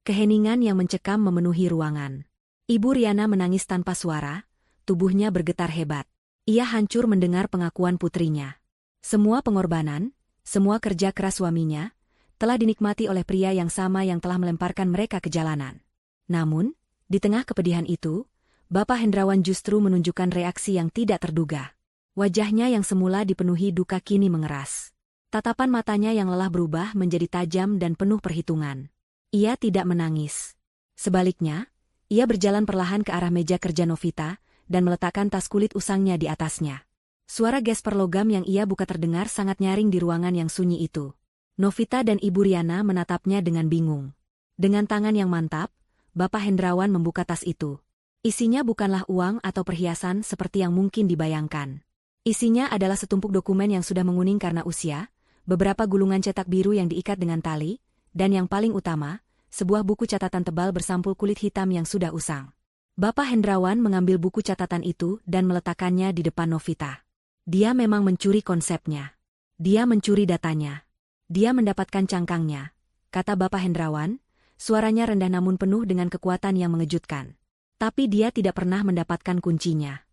Keheningan yang mencekam memenuhi ruangan. Ibu Riana menangis tanpa suara, tubuhnya bergetar hebat. Ia hancur mendengar pengakuan putrinya. Semua pengorbanan, semua kerja keras suaminya, telah dinikmati oleh pria yang sama yang telah melemparkan mereka ke jalanan. Namun, di tengah kepedihan itu, Bapak Hendrawan justru menunjukkan reaksi yang tidak terduga. Wajahnya yang semula dipenuhi duka kini mengeras. Tatapan matanya yang lelah berubah menjadi tajam dan penuh perhitungan. Ia tidak menangis. Sebaliknya, ia berjalan perlahan ke arah meja kerja Novita dan meletakkan tas kulit usangnya di atasnya. Suara gesper logam yang ia buka terdengar sangat nyaring di ruangan yang sunyi itu. Novita dan Ibu Riana menatapnya dengan bingung. Dengan tangan yang mantap, Bapak Hendrawan membuka tas itu. Isinya bukanlah uang atau perhiasan seperti yang mungkin dibayangkan. Isinya adalah setumpuk dokumen yang sudah menguning karena usia, beberapa gulungan cetak biru yang diikat dengan tali, dan yang paling utama, sebuah buku catatan tebal bersampul kulit hitam yang sudah usang. Bapak Hendrawan mengambil buku catatan itu dan meletakkannya di depan Novita. Dia memang mencuri konsepnya. Dia mencuri datanya. Dia mendapatkan cangkangnya, kata Bapak Hendrawan, suaranya rendah namun penuh dengan kekuatan yang mengejutkan. Tapi dia tidak pernah mendapatkan kuncinya.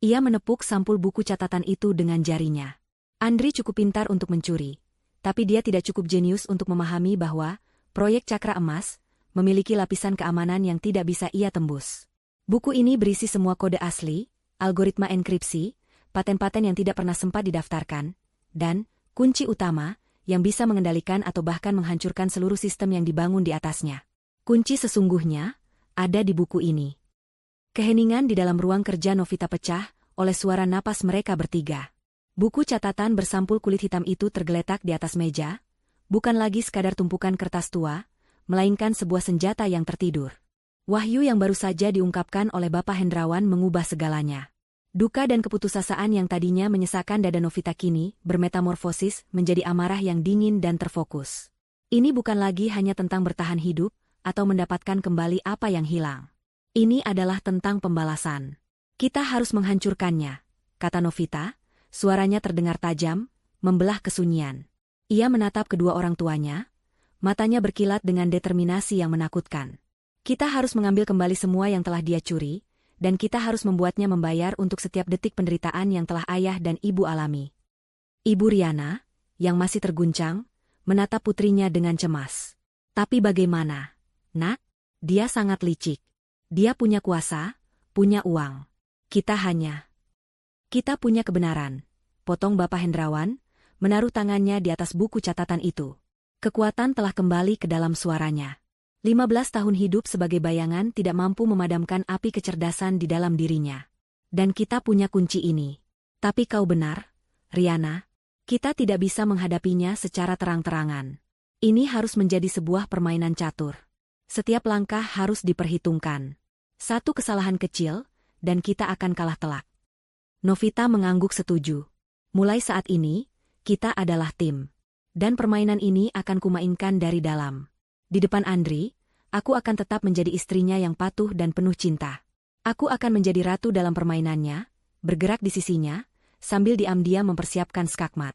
Ia menepuk sampul buku catatan itu dengan jarinya. Andri cukup pintar untuk mencuri, tapi dia tidak cukup jenius untuk memahami bahwa proyek Cakra Emas memiliki lapisan keamanan yang tidak bisa ia tembus. Buku ini berisi semua kode asli, algoritma enkripsi, paten-paten yang tidak pernah sempat didaftarkan, dan kunci utama yang bisa mengendalikan atau bahkan menghancurkan seluruh sistem yang dibangun di atasnya. Kunci sesungguhnya ada di buku ini. Keheningan di dalam ruang kerja Novita pecah oleh suara napas mereka bertiga. Buku catatan bersampul kulit hitam itu tergeletak di atas meja, bukan lagi sekadar tumpukan kertas tua, melainkan sebuah senjata yang tertidur. Wahyu yang baru saja diungkapkan oleh Bapak Hendrawan mengubah segalanya. Duka dan keputusasaan yang tadinya menyesakkan dada Novita kini bermetamorfosis menjadi amarah yang dingin dan terfokus. Ini bukan lagi hanya tentang bertahan hidup atau mendapatkan kembali apa yang hilang. Ini adalah tentang pembalasan. Kita harus menghancurkannya, kata Novita, suaranya terdengar tajam, membelah kesunyian. Ia menatap kedua orang tuanya, matanya berkilat dengan determinasi yang menakutkan. Kita harus mengambil kembali semua yang telah dia curi, dan kita harus membuatnya membayar untuk setiap detik penderitaan yang telah ayah dan ibu alami. Ibu Riana, yang masih terguncang, menatap putrinya dengan cemas. Tapi bagaimana, Nak? Dia sangat licik. Dia punya kuasa, punya uang. Kita punya kebenaran, potong Bapak Hendrawan, menaruh tangannya di atas buku catatan itu. Kekuatan telah kembali ke dalam suaranya. 15 tahun hidup sebagai bayangan tidak mampu memadamkan api kecerdasan di dalam dirinya. Dan kita punya kunci ini. Tapi kau benar, Riana. Kita tidak bisa menghadapinya secara terang-terangan. Ini harus menjadi sebuah permainan catur. Setiap langkah harus diperhitungkan. Satu kesalahan kecil, dan kita akan kalah telak. Novita mengangguk setuju. Mulai saat ini, kita adalah tim. Dan permainan ini akan kumainkan dari dalam. Di depan Andri, aku akan tetap menjadi istrinya yang patuh dan penuh cinta. Aku akan menjadi ratu dalam permainannya, bergerak di sisinya, sambil diam-diam mempersiapkan skakmat.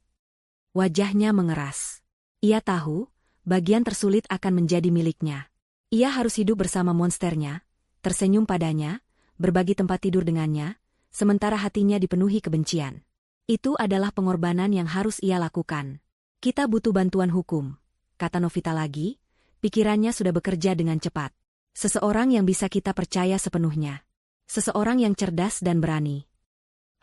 Wajahnya mengeras. Ia tahu, bagian tersulit akan menjadi miliknya. Ia harus hidup bersama monsternya, tersenyum padanya, berbagi tempat tidur dengannya, sementara hatinya dipenuhi kebencian. Itu adalah pengorbanan yang harus ia lakukan. Kita butuh bantuan hukum, kata Novita lagi, pikirannya sudah bekerja dengan cepat. Seseorang yang bisa kita percaya sepenuhnya. Seseorang yang cerdas dan berani.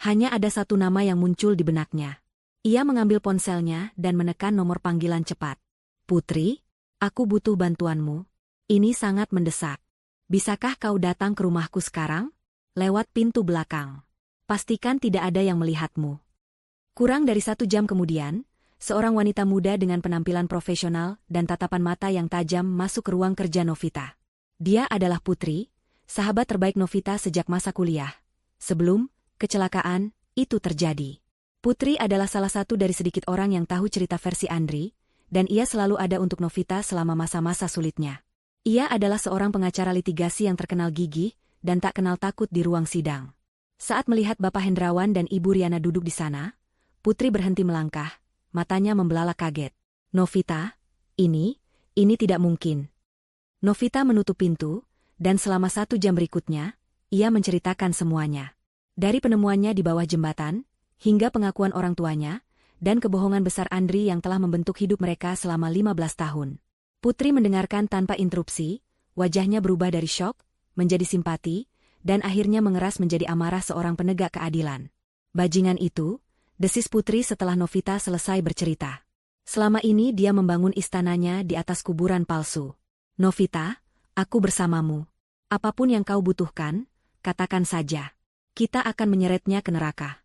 Hanya ada satu nama yang muncul di benaknya. Ia mengambil ponselnya dan menekan nomor panggilan cepat. Putri, aku butuh bantuanmu. Ini sangat mendesak. Bisakah kau datang ke rumahku sekarang? Lewat pintu belakang. Pastikan tidak ada yang melihatmu. Kurang dari 1 jam kemudian, seorang wanita muda dengan penampilan profesional dan tatapan mata yang tajam masuk ke ruang kerja Novita. Dia adalah Putri, sahabat terbaik Novita sejak masa kuliah. Sebelum kecelakaan itu terjadi. Putri adalah salah satu dari sedikit orang yang tahu cerita versi Andri, dan ia selalu ada untuk Novita selama masa-masa sulitnya. Ia adalah seorang pengacara litigasi yang terkenal gigih dan tak kenal takut di ruang sidang. Saat melihat Bapak Hendrawan dan Ibu Riana duduk di sana, Putri berhenti melangkah, matanya membelalak kaget. Novita, ini tidak mungkin. Novita menutup pintu, dan selama 1 jam berikutnya, ia menceritakan semuanya. Dari penemuannya di bawah jembatan, hingga pengakuan orang tuanya, dan kebohongan besar Andri yang telah membentuk hidup mereka selama 15 tahun. Putri mendengarkan tanpa interupsi, wajahnya berubah dari syok, menjadi simpati, dan akhirnya mengeras menjadi amarah seorang penegak keadilan. Bajingan itu, desis Putri setelah Novita selesai bercerita. Selama ini dia membangun istananya di atas kuburan palsu. Novita, aku bersamamu. Apapun yang kau butuhkan, katakan saja. Kita akan menyeretnya ke neraka.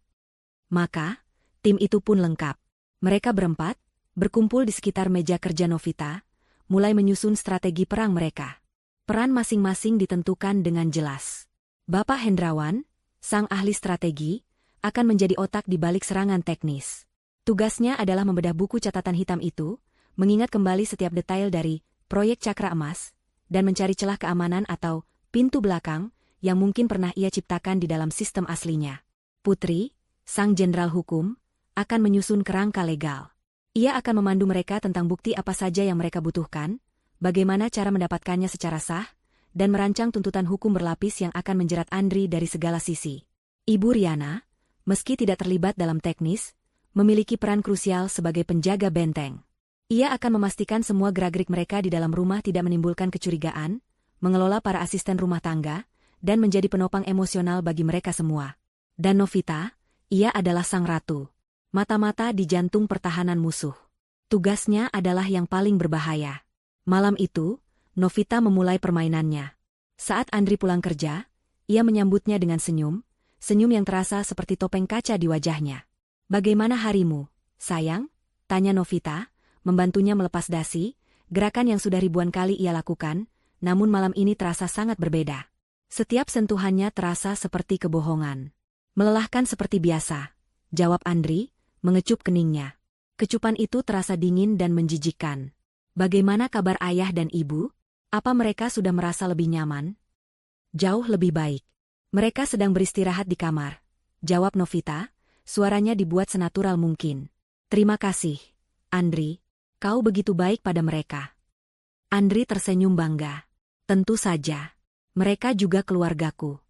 Maka, tim itu pun lengkap. Mereka berempat, berkumpul di sekitar meja kerja Novita, mulai menyusun strategi perang mereka. Peran masing-masing ditentukan dengan jelas. Bapak Hendrawan, sang ahli strategi, akan menjadi otak di balik serangan teknis. Tugasnya adalah membedah buku catatan hitam itu, mengingat kembali setiap detail dari proyek Cakra Emas, dan mencari celah keamanan atau pintu belakang yang mungkin pernah ia ciptakan di dalam sistem aslinya. Putri, sang jenderal hukum, akan menyusun kerangka legal. Ia akan memandu mereka tentang bukti apa saja yang mereka butuhkan, bagaimana cara mendapatkannya secara sah, dan merancang tuntutan hukum berlapis yang akan menjerat Andri dari segala sisi. Ibu Riana, meski tidak terlibat dalam teknis, memiliki peran krusial sebagai penjaga benteng. Ia akan memastikan semua gerak-gerik mereka di dalam rumah tidak menimbulkan kecurigaan, mengelola para asisten rumah tangga, dan menjadi penopang emosional bagi mereka semua. Dan Novita, ia adalah sang ratu. Mata-mata di jantung pertahanan musuh. Tugasnya adalah yang paling berbahaya. Malam itu, Novita memulai permainannya. Saat Andri pulang kerja, ia menyambutnya dengan senyum yang terasa seperti topeng kaca di wajahnya. "Bagaimana harimu, sayang?" tanya Novita, membantunya melepas dasi, gerakan yang sudah ribuan kali ia lakukan, namun malam ini terasa sangat berbeda. Setiap sentuhannya terasa seperti kebohongan. "Melelahkan seperti biasa," jawab Andri, mengecup keningnya. Kecupan itu terasa dingin dan menjijikkan. "Bagaimana kabar ayah dan ibu? Apa mereka sudah merasa lebih nyaman?" "Jauh lebih baik. Mereka sedang beristirahat di kamar," jawab Novita, suaranya dibuat senatural mungkin. "Terima kasih, Andri. Kau begitu baik pada mereka." Andri tersenyum bangga. "Tentu saja. Mereka juga keluargaku."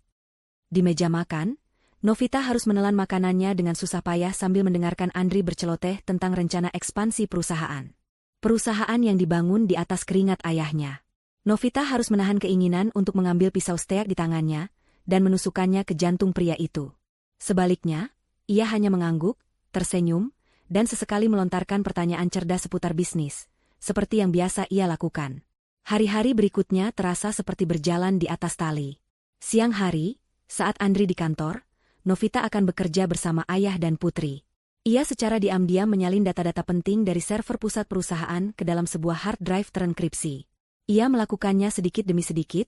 Di meja makan, Novita harus menelan makanannya dengan susah payah sambil mendengarkan Andri berceloteh tentang rencana ekspansi perusahaan. Perusahaan yang dibangun di atas keringat ayahnya. Novita harus menahan keinginan untuk mengambil pisau steak di tangannya dan menusukkannya ke jantung pria itu. Sebaliknya, ia hanya mengangguk, tersenyum, dan sesekali melontarkan pertanyaan cerdas seputar bisnis, seperti yang biasa ia lakukan. Hari-hari berikutnya terasa seperti berjalan di atas tali. Siang hari, saat Andri di kantor, Novita akan bekerja bersama ayah dan putri. Ia secara diam-diam menyalin data-data penting dari server pusat perusahaan ke dalam sebuah hard drive terenkripsi. Ia melakukannya sedikit demi sedikit,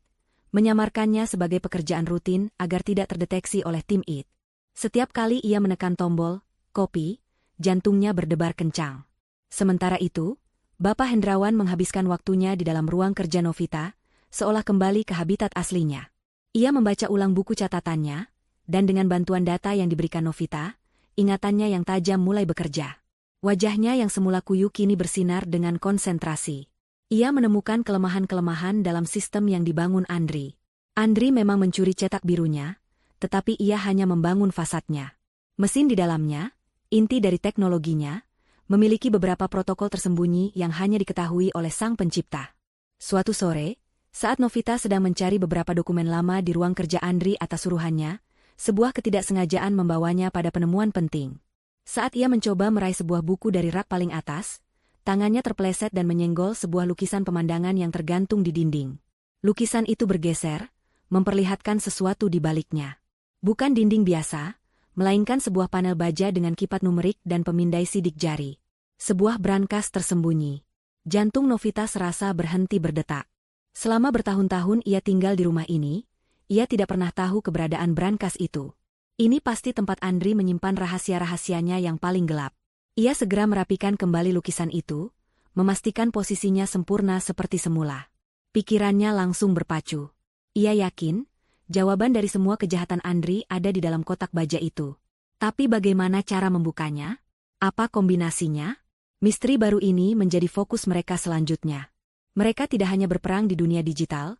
menyamarkannya sebagai pekerjaan rutin agar tidak terdeteksi oleh tim IT. Setiap kali ia menekan tombol, copy, jantungnya berdebar kencang. Sementara itu, Bapak Hendrawan menghabiskan waktunya di dalam ruang kerja Novita, seolah kembali ke habitat aslinya. Ia membaca ulang buku catatannya, dan dengan bantuan data yang diberikan Novita, ingatannya yang tajam mulai bekerja. Wajahnya yang semula kuyu kini bersinar dengan konsentrasi. Ia menemukan kelemahan-kelemahan dalam sistem yang dibangun Andri. Andri memang mencuri cetak birunya, tetapi ia hanya membangun fasadnya. Mesin di dalamnya, inti dari teknologinya, memiliki beberapa protokol tersembunyi yang hanya diketahui oleh sang pencipta. Suatu sore, saat Novita sedang mencari beberapa dokumen lama di ruang kerja Andri atas suruhannya, sebuah ketidaksengajaan membawanya pada penemuan penting. Saat ia mencoba meraih sebuah buku dari rak paling atas, tangannya terpeleset dan menyenggol sebuah lukisan pemandangan yang tergantung di dinding. Lukisan itu bergeser, memperlihatkan sesuatu di baliknya. Bukan dinding biasa, melainkan sebuah panel baja dengan kipat numerik dan pemindai sidik jari. Sebuah brankas tersembunyi. Jantung Novita serasa berhenti berdetak. Selama bertahun-tahun ia tinggal di rumah ini, ia tidak pernah tahu keberadaan brankas itu. Ini pasti tempat Andri menyimpan rahasia-rahasianya yang paling gelap. Ia segera merapikan kembali lukisan itu, memastikan posisinya sempurna seperti semula. Pikirannya langsung berpacu. Ia yakin, jawaban dari semua kejahatan Andri ada di dalam kotak baja itu. Tapi bagaimana cara membukanya? Apa kombinasinya? Misteri baru ini menjadi fokus mereka selanjutnya. Mereka tidak hanya berperang di dunia digital,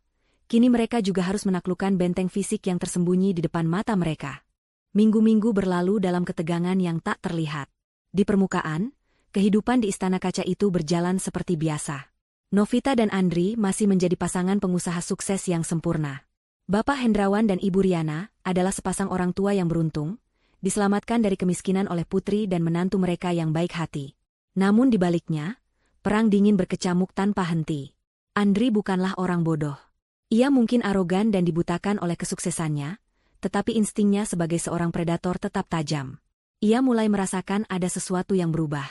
kini mereka juga harus menaklukkan benteng fisik yang tersembunyi di depan mata mereka. Minggu-minggu berlalu dalam ketegangan yang tak terlihat. Di permukaan, kehidupan di istana kaca itu berjalan seperti biasa. Novita dan Andri masih menjadi pasangan pengusaha sukses yang sempurna. Bapak Hendrawan dan Ibu Riana adalah sepasang orang tua yang beruntung, diselamatkan dari kemiskinan oleh putri dan menantu mereka yang baik hati. Namun di baliknya, perang dingin berkecamuk tanpa henti. Andri bukanlah orang bodoh. Ia mungkin arogan dan dibutakan oleh kesuksesannya, tetapi instingnya sebagai seorang predator tetap tajam. Ia mulai merasakan ada sesuatu yang berubah.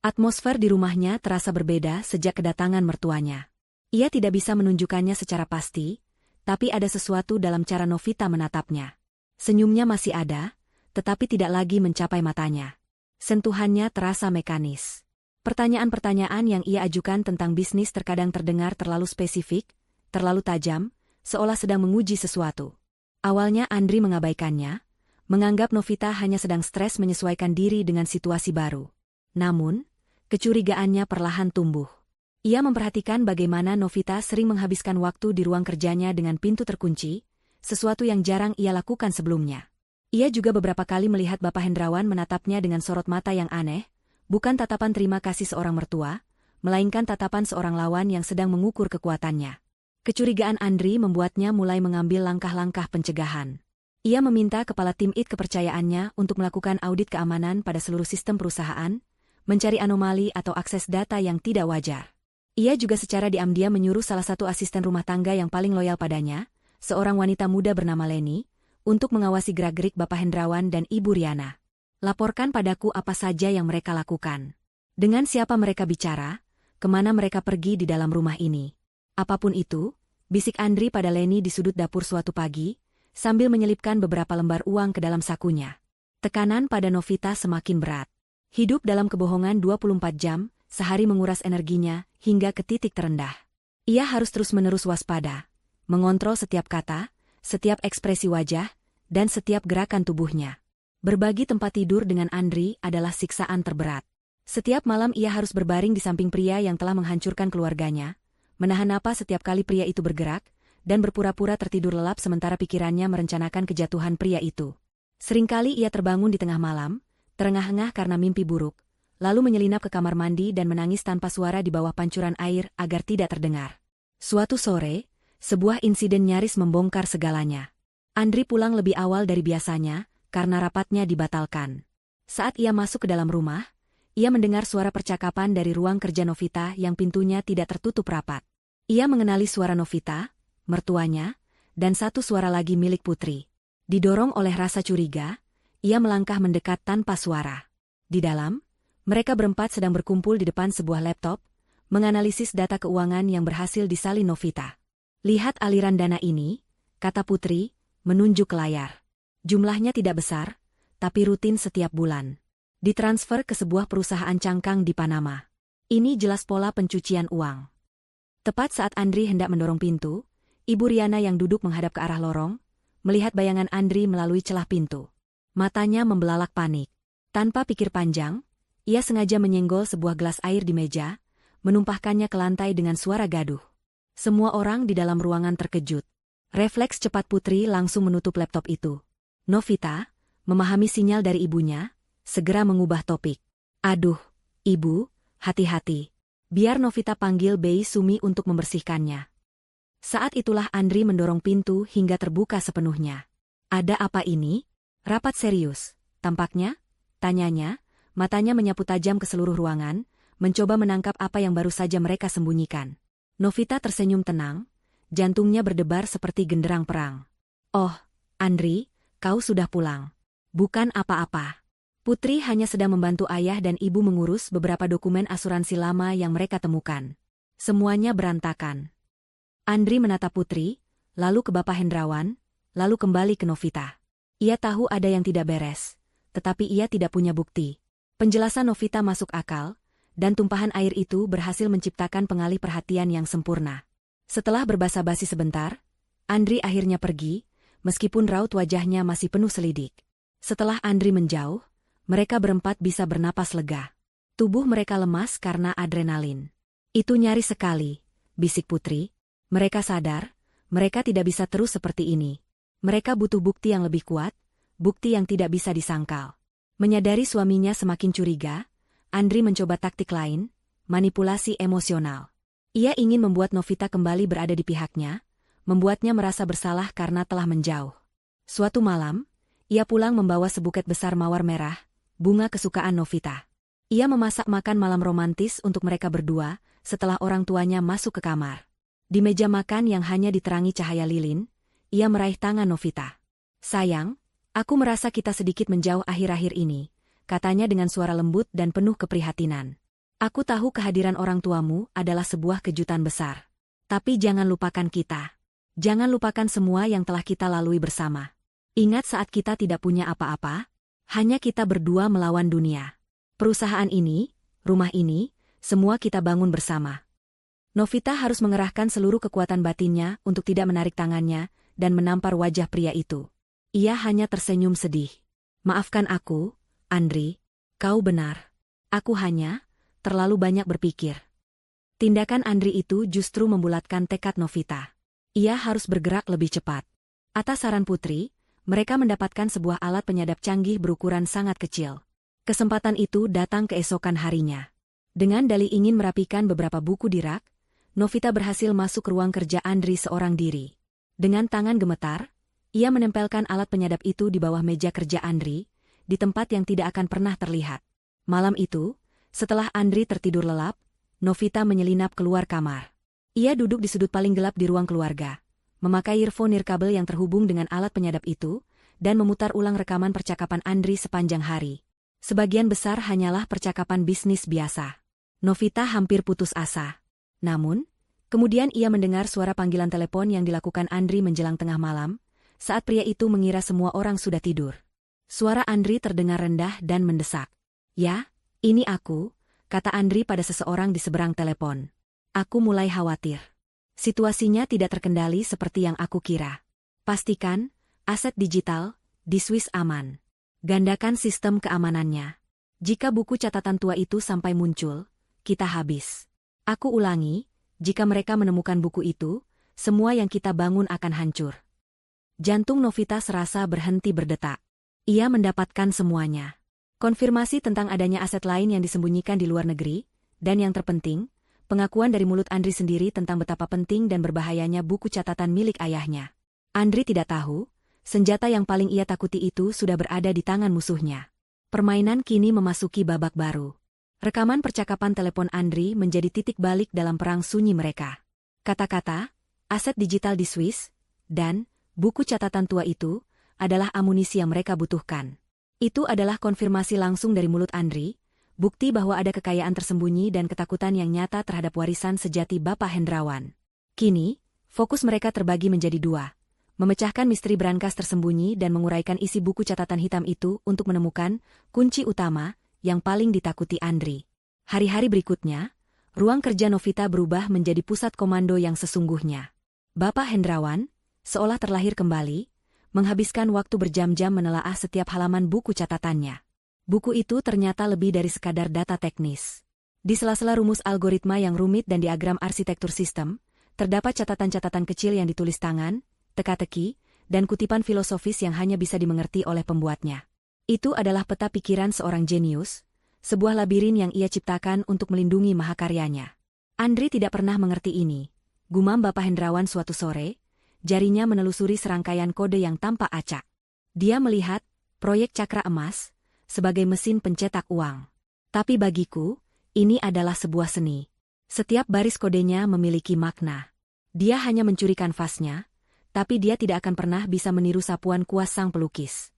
Atmosfer di rumahnya terasa berbeda sejak kedatangan mertuanya. Ia tidak bisa menunjukkannya secara pasti, tapi ada sesuatu dalam cara Novita menatapnya. Senyumnya masih ada, tetapi tidak lagi mencapai matanya. Sentuhannya terasa mekanis. Pertanyaan-pertanyaan yang ia ajukan tentang bisnis terkadang terdengar terlalu spesifik, terlalu tajam, seolah sedang menguji sesuatu. Awalnya Andri mengabaikannya, menganggap Novita hanya sedang stres menyesuaikan diri dengan situasi baru. Namun, kecurigaannya perlahan tumbuh. Ia memperhatikan bagaimana Novita sering menghabiskan waktu di ruang kerjanya dengan pintu terkunci, sesuatu yang jarang ia lakukan sebelumnya. Ia juga beberapa kali melihat Bapak Hendrawan menatapnya dengan sorot mata yang aneh, bukan tatapan terima kasih seorang mertua, melainkan tatapan seorang lawan yang sedang mengukur kekuatannya. Kecurigaan Andri membuatnya mulai mengambil langkah-langkah pencegahan. Ia meminta kepala tim IT kepercayaannya untuk melakukan audit keamanan pada seluruh sistem perusahaan, mencari anomali atau akses data yang tidak wajar. Ia juga secara diam-diam menyuruh salah satu asisten rumah tangga yang paling loyal padanya, seorang wanita muda bernama Leni, untuk mengawasi gerak-gerik Bapak Hendrawan dan Ibu Riana. Laporkan padaku apa saja yang mereka lakukan. Dengan siapa mereka bicara, kemana mereka pergi di dalam rumah ini. Apapun itu, bisik Andri pada Leni di sudut dapur suatu pagi, sambil menyelipkan beberapa lembar uang ke dalam sakunya. Tekanan pada Novita semakin berat. Hidup dalam kebohongan 24 jam, sehari menguras energinya, hingga ke titik terendah. Ia harus terus-menerus waspada, mengontrol setiap kata, setiap ekspresi wajah, dan setiap gerakan tubuhnya. Berbagi tempat tidur dengan Andri adalah siksaan terberat. Setiap malam ia harus berbaring di samping pria yang telah menghancurkan keluarganya, menahan napas setiap kali pria itu bergerak, dan berpura-pura tertidur lelap sementara pikirannya merencanakan kejatuhan pria itu. Seringkali ia terbangun di tengah malam, terengah-engah karena mimpi buruk, lalu menyelinap ke kamar mandi dan menangis tanpa suara di bawah pancuran air agar tidak terdengar. Suatu sore, sebuah insiden nyaris membongkar segalanya. Andri pulang lebih awal dari biasanya, karena rapatnya dibatalkan. Saat ia masuk ke dalam rumah, ia mendengar suara percakapan dari ruang kerja Novita yang pintunya tidak tertutup rapat. Ia mengenali suara Novita, mertuanya, dan satu suara lagi milik Putri. Didorong oleh rasa curiga, ia melangkah mendekat tanpa suara. Di dalam, mereka berempat sedang berkumpul di depan sebuah laptop, menganalisis data keuangan yang berhasil disalin Novita. Lihat aliran dana ini, kata Putri, menunjuk ke layar. Jumlahnya tidak besar, tapi rutin setiap bulan. Ditransfer ke sebuah perusahaan cangkang di Panama. Ini jelas pola pencucian uang. Tepat saat Andri hendak mendorong pintu, Ibu Riana yang duduk menghadap ke arah lorong, melihat bayangan Andri melalui celah pintu. Matanya membelalak panik. Tanpa pikir panjang, ia sengaja menyenggol sebuah gelas air di meja, menumpahkannya ke lantai dengan suara gaduh. Semua orang di dalam ruangan terkejut. Refleks cepat Putri langsung menutup laptop itu. Novita, memahami sinyal dari ibunya, segera mengubah topik. Aduh, Ibu, hati-hati. Biar Novita panggil Bei Sumi untuk membersihkannya. Saat itulah Andri mendorong pintu hingga terbuka sepenuhnya. Ada apa ini? Rapat serius, tampaknya? Tanyanya, matanya menyapu tajam ke seluruh ruangan, mencoba menangkap apa yang baru saja mereka sembunyikan. Novita tersenyum tenang, jantungnya berdebar seperti genderang perang. Oh, Andri, kau sudah pulang. Bukan apa-apa. Putri hanya sedang membantu ayah dan ibu mengurus beberapa dokumen asuransi lama yang mereka temukan. Semuanya berantakan. Andri menatap Putri, lalu ke Bapak Hendrawan, lalu kembali ke Novita. Ia tahu ada yang tidak beres, tetapi ia tidak punya bukti. Penjelasan Novita masuk akal, dan tumpahan air itu berhasil menciptakan pengalih perhatian yang sempurna. Setelah berbasa-basi sebentar, Andri akhirnya pergi, meskipun raut wajahnya masih penuh selidik. Setelah Andri menjauh, mereka berempat bisa bernapas lega. Tubuh mereka lemas karena adrenalin. Itu nyaris sekali, bisik Putri. Mereka sadar, mereka tidak bisa terus seperti ini. Mereka butuh bukti yang lebih kuat, bukti yang tidak bisa disangkal. Menyadari suaminya semakin curiga, Andri mencoba taktik lain, manipulasi emosional. Ia ingin membuat Novita kembali berada di pihaknya, membuatnya merasa bersalah karena telah menjauh. Suatu malam, ia pulang membawa sebuket besar mawar merah, bunga kesukaan Novita. Ia memasak makan malam romantis untuk mereka berdua, setelah orang tuanya masuk ke kamar. Di meja makan yang hanya diterangi cahaya lilin, ia meraih tangan Novita. "Sayang, aku merasa kita sedikit menjauh akhir-akhir ini," katanya dengan suara lembut dan penuh keprihatinan. "Aku tahu kehadiran orang tuamu adalah sebuah kejutan besar. Tapi jangan lupakan kita. Jangan lupakan semua yang telah kita lalui bersama. Ingat saat kita tidak punya apa-apa, hanya kita berdua melawan dunia. Perusahaan ini, rumah ini, semua kita bangun bersama." Novita harus mengerahkan seluruh kekuatan batinnya untuk tidak menarik tangannya dan menampar wajah pria itu. Ia hanya tersenyum sedih. "Maafkan aku, Andri. Kau benar. Aku hanya terlalu banyak berpikir." Tindakan Andri itu justru membulatkan tekad Novita. Ia harus bergerak lebih cepat. Atas saran Putri, mereka mendapatkan sebuah alat penyadap canggih berukuran sangat kecil. Kesempatan itu datang keesokan harinya. Dengan dalih ingin merapikan beberapa buku di rak, Novita berhasil masuk ruang kerja Andri seorang diri. Dengan tangan gemetar, ia menempelkan alat penyadap itu di bawah meja kerja Andri, di tempat yang tidak akan pernah terlihat. Malam itu, setelah Andri tertidur lelap, Novita menyelinap keluar kamar. Ia duduk di sudut paling gelap di ruang keluarga, memakai earphone nirkabel yang terhubung dengan alat penyadap itu, dan memutar ulang rekaman percakapan Andri sepanjang hari. Sebagian besar hanyalah percakapan bisnis biasa. Novita hampir putus asa. Namun, kemudian ia mendengar suara panggilan telepon yang dilakukan Andri menjelang tengah malam, saat pria itu mengira semua orang sudah tidur. Suara Andri terdengar rendah dan mendesak. "Ya, ini aku," kata Andri pada seseorang di seberang telepon. "Aku mulai khawatir. Situasinya tidak terkendali seperti yang aku kira. Pastikan, aset digital di Swiss aman. Gandakan sistem keamanannya. Jika buku catatan tua itu sampai muncul, kita habis. Aku ulangi, jika mereka menemukan buku itu, semua yang kita bangun akan hancur." Jantung Novita serasa berhenti berdetak. Ia mendapatkan semuanya. Konfirmasi tentang adanya aset lain yang disembunyikan di luar negeri, dan yang terpenting, pengakuan dari mulut Andri sendiri tentang betapa penting dan berbahayanya buku catatan milik ayahnya. Andri tidak tahu, senjata yang paling ia takuti itu sudah berada di tangan musuhnya. Permainan kini memasuki babak baru. Rekaman percakapan telepon Andri menjadi titik balik dalam perang sunyi mereka. Kata-kata, aset digital di Swiss, dan buku catatan tua itu adalah amunisi yang mereka butuhkan. Itu adalah konfirmasi langsung dari mulut Andri, bukti bahwa ada kekayaan tersembunyi dan ketakutan yang nyata terhadap warisan sejati Bapak Hendrawan. Kini, fokus mereka terbagi menjadi dua. Memecahkan misteri brankas tersembunyi dan menguraikan isi buku catatan hitam itu untuk menemukan kunci utama yang paling ditakuti Andri. Hari-hari berikutnya, ruang kerja Novita berubah menjadi pusat komando yang sesungguhnya. Bapak Hendrawan, seolah terlahir kembali, menghabiskan waktu berjam-jam menelaah setiap halaman buku catatannya. Buku itu ternyata lebih dari sekadar data teknis. Di sela-sela rumus algoritma yang rumit dan diagram arsitektur sistem, terdapat catatan-catatan kecil yang ditulis tangan, teka-teki, dan kutipan filosofis yang hanya bisa dimengerti oleh pembuatnya. Itu adalah peta pikiran seorang jenius, sebuah labirin yang ia ciptakan untuk melindungi mahakaryanya. Andri tidak pernah mengerti ini. Gumam Bapak Hendrawan suatu sore, jarinya menelusuri serangkaian kode yang tampak acak. Dia melihat proyek cakra emas sebagai mesin pencetak uang. Tapi bagiku, ini adalah sebuah seni. Setiap baris kodenya memiliki makna. Dia hanya mencuri kanvasnya, tapi dia tidak akan pernah bisa meniru sapuan kuas sang pelukis.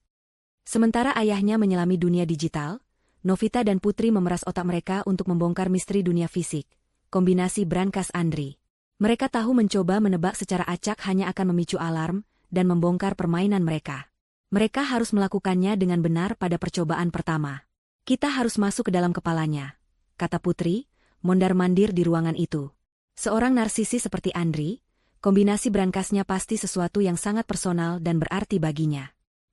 Sementara ayahnya menyelami dunia digital, Novita dan Putri memeras otak mereka untuk membongkar misteri dunia fisik, kombinasi brankas Andri. Mereka tahu mencoba menebak secara acak hanya akan memicu alarm dan membongkar permainan mereka. Mereka harus melakukannya dengan benar pada percobaan pertama. "Kita harus masuk ke dalam kepalanya," kata Putri, mondar-mandir di ruangan itu. Seorang narsisi seperti Andri, kombinasi brankasnya pasti sesuatu yang sangat personal dan berarti baginya.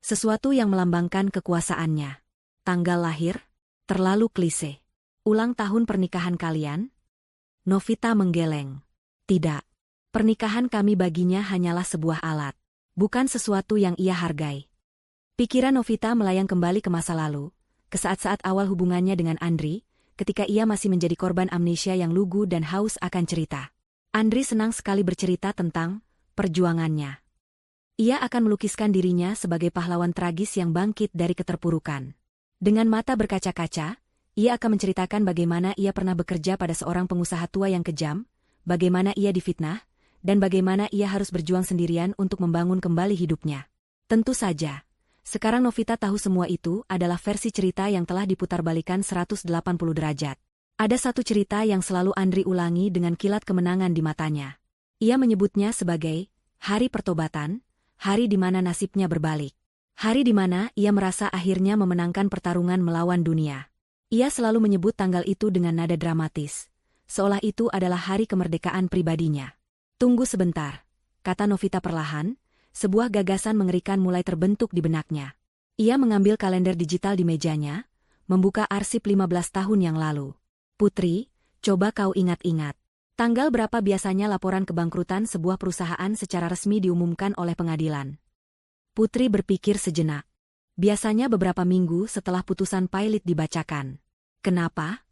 Sesuatu yang melambangkan kekuasaannya. Tanggal lahir? Terlalu klise. Ulang tahun pernikahan kalian? Novita menggeleng. "Tidak. Pernikahan kami baginya hanyalah sebuah alat. Bukan sesuatu yang ia hargai." Pikiran Novita melayang kembali ke masa lalu, ke saat-saat awal hubungannya dengan Andri, ketika ia masih menjadi korban amnesia yang lugu dan haus akan cerita. Andri senang sekali bercerita tentang perjuangannya. Ia akan melukiskan dirinya sebagai pahlawan tragis yang bangkit dari keterpurukan. Dengan mata berkaca-kaca, ia akan menceritakan bagaimana ia pernah bekerja pada seorang pengusaha tua yang kejam, bagaimana ia difitnah, dan bagaimana ia harus berjuang sendirian untuk membangun kembali hidupnya. Tentu saja, sekarang Novita tahu semua itu adalah versi cerita yang telah diputarbalikan 180 derajat. Ada satu cerita yang selalu Andri ulangi dengan kilat kemenangan di matanya. Ia menyebutnya sebagai hari pertobatan, hari di mana nasibnya berbalik. Hari di mana ia merasa akhirnya memenangkan pertarungan melawan dunia. Ia selalu menyebut tanggal itu dengan nada dramatis, seolah itu adalah hari kemerdekaan pribadinya. Tunggu sebentar, kata Novita perlahan, sebuah gagasan mengerikan mulai terbentuk di benaknya. Ia mengambil kalender digital di mejanya, membuka arsip 15 tahun yang lalu. Putri, coba kau ingat-ingat. Tanggal berapa biasanya laporan kebangkrutan sebuah perusahaan secara resmi diumumkan oleh pengadilan? Putri berpikir sejenak. Biasanya beberapa minggu setelah putusan pilot dibacakan. Kenapa?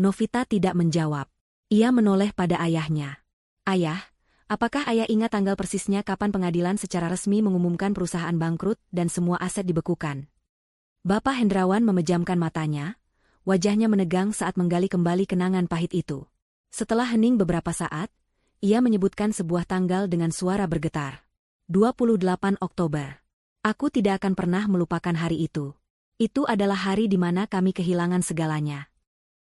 Novita tidak menjawab. Ia menoleh pada ayahnya. Ayah, apakah ayah ingat tanggal persisnya kapan pengadilan secara resmi mengumumkan perusahaan bangkrut dan semua aset dibekukan? Bapak Hendrawan memejamkan matanya, wajahnya menegang saat menggali kembali kenangan pahit itu. Setelah hening beberapa saat, ia menyebutkan sebuah tanggal dengan suara bergetar. 28 Oktober. Aku tidak akan pernah melupakan hari itu. Itu adalah hari di mana kami kehilangan segalanya.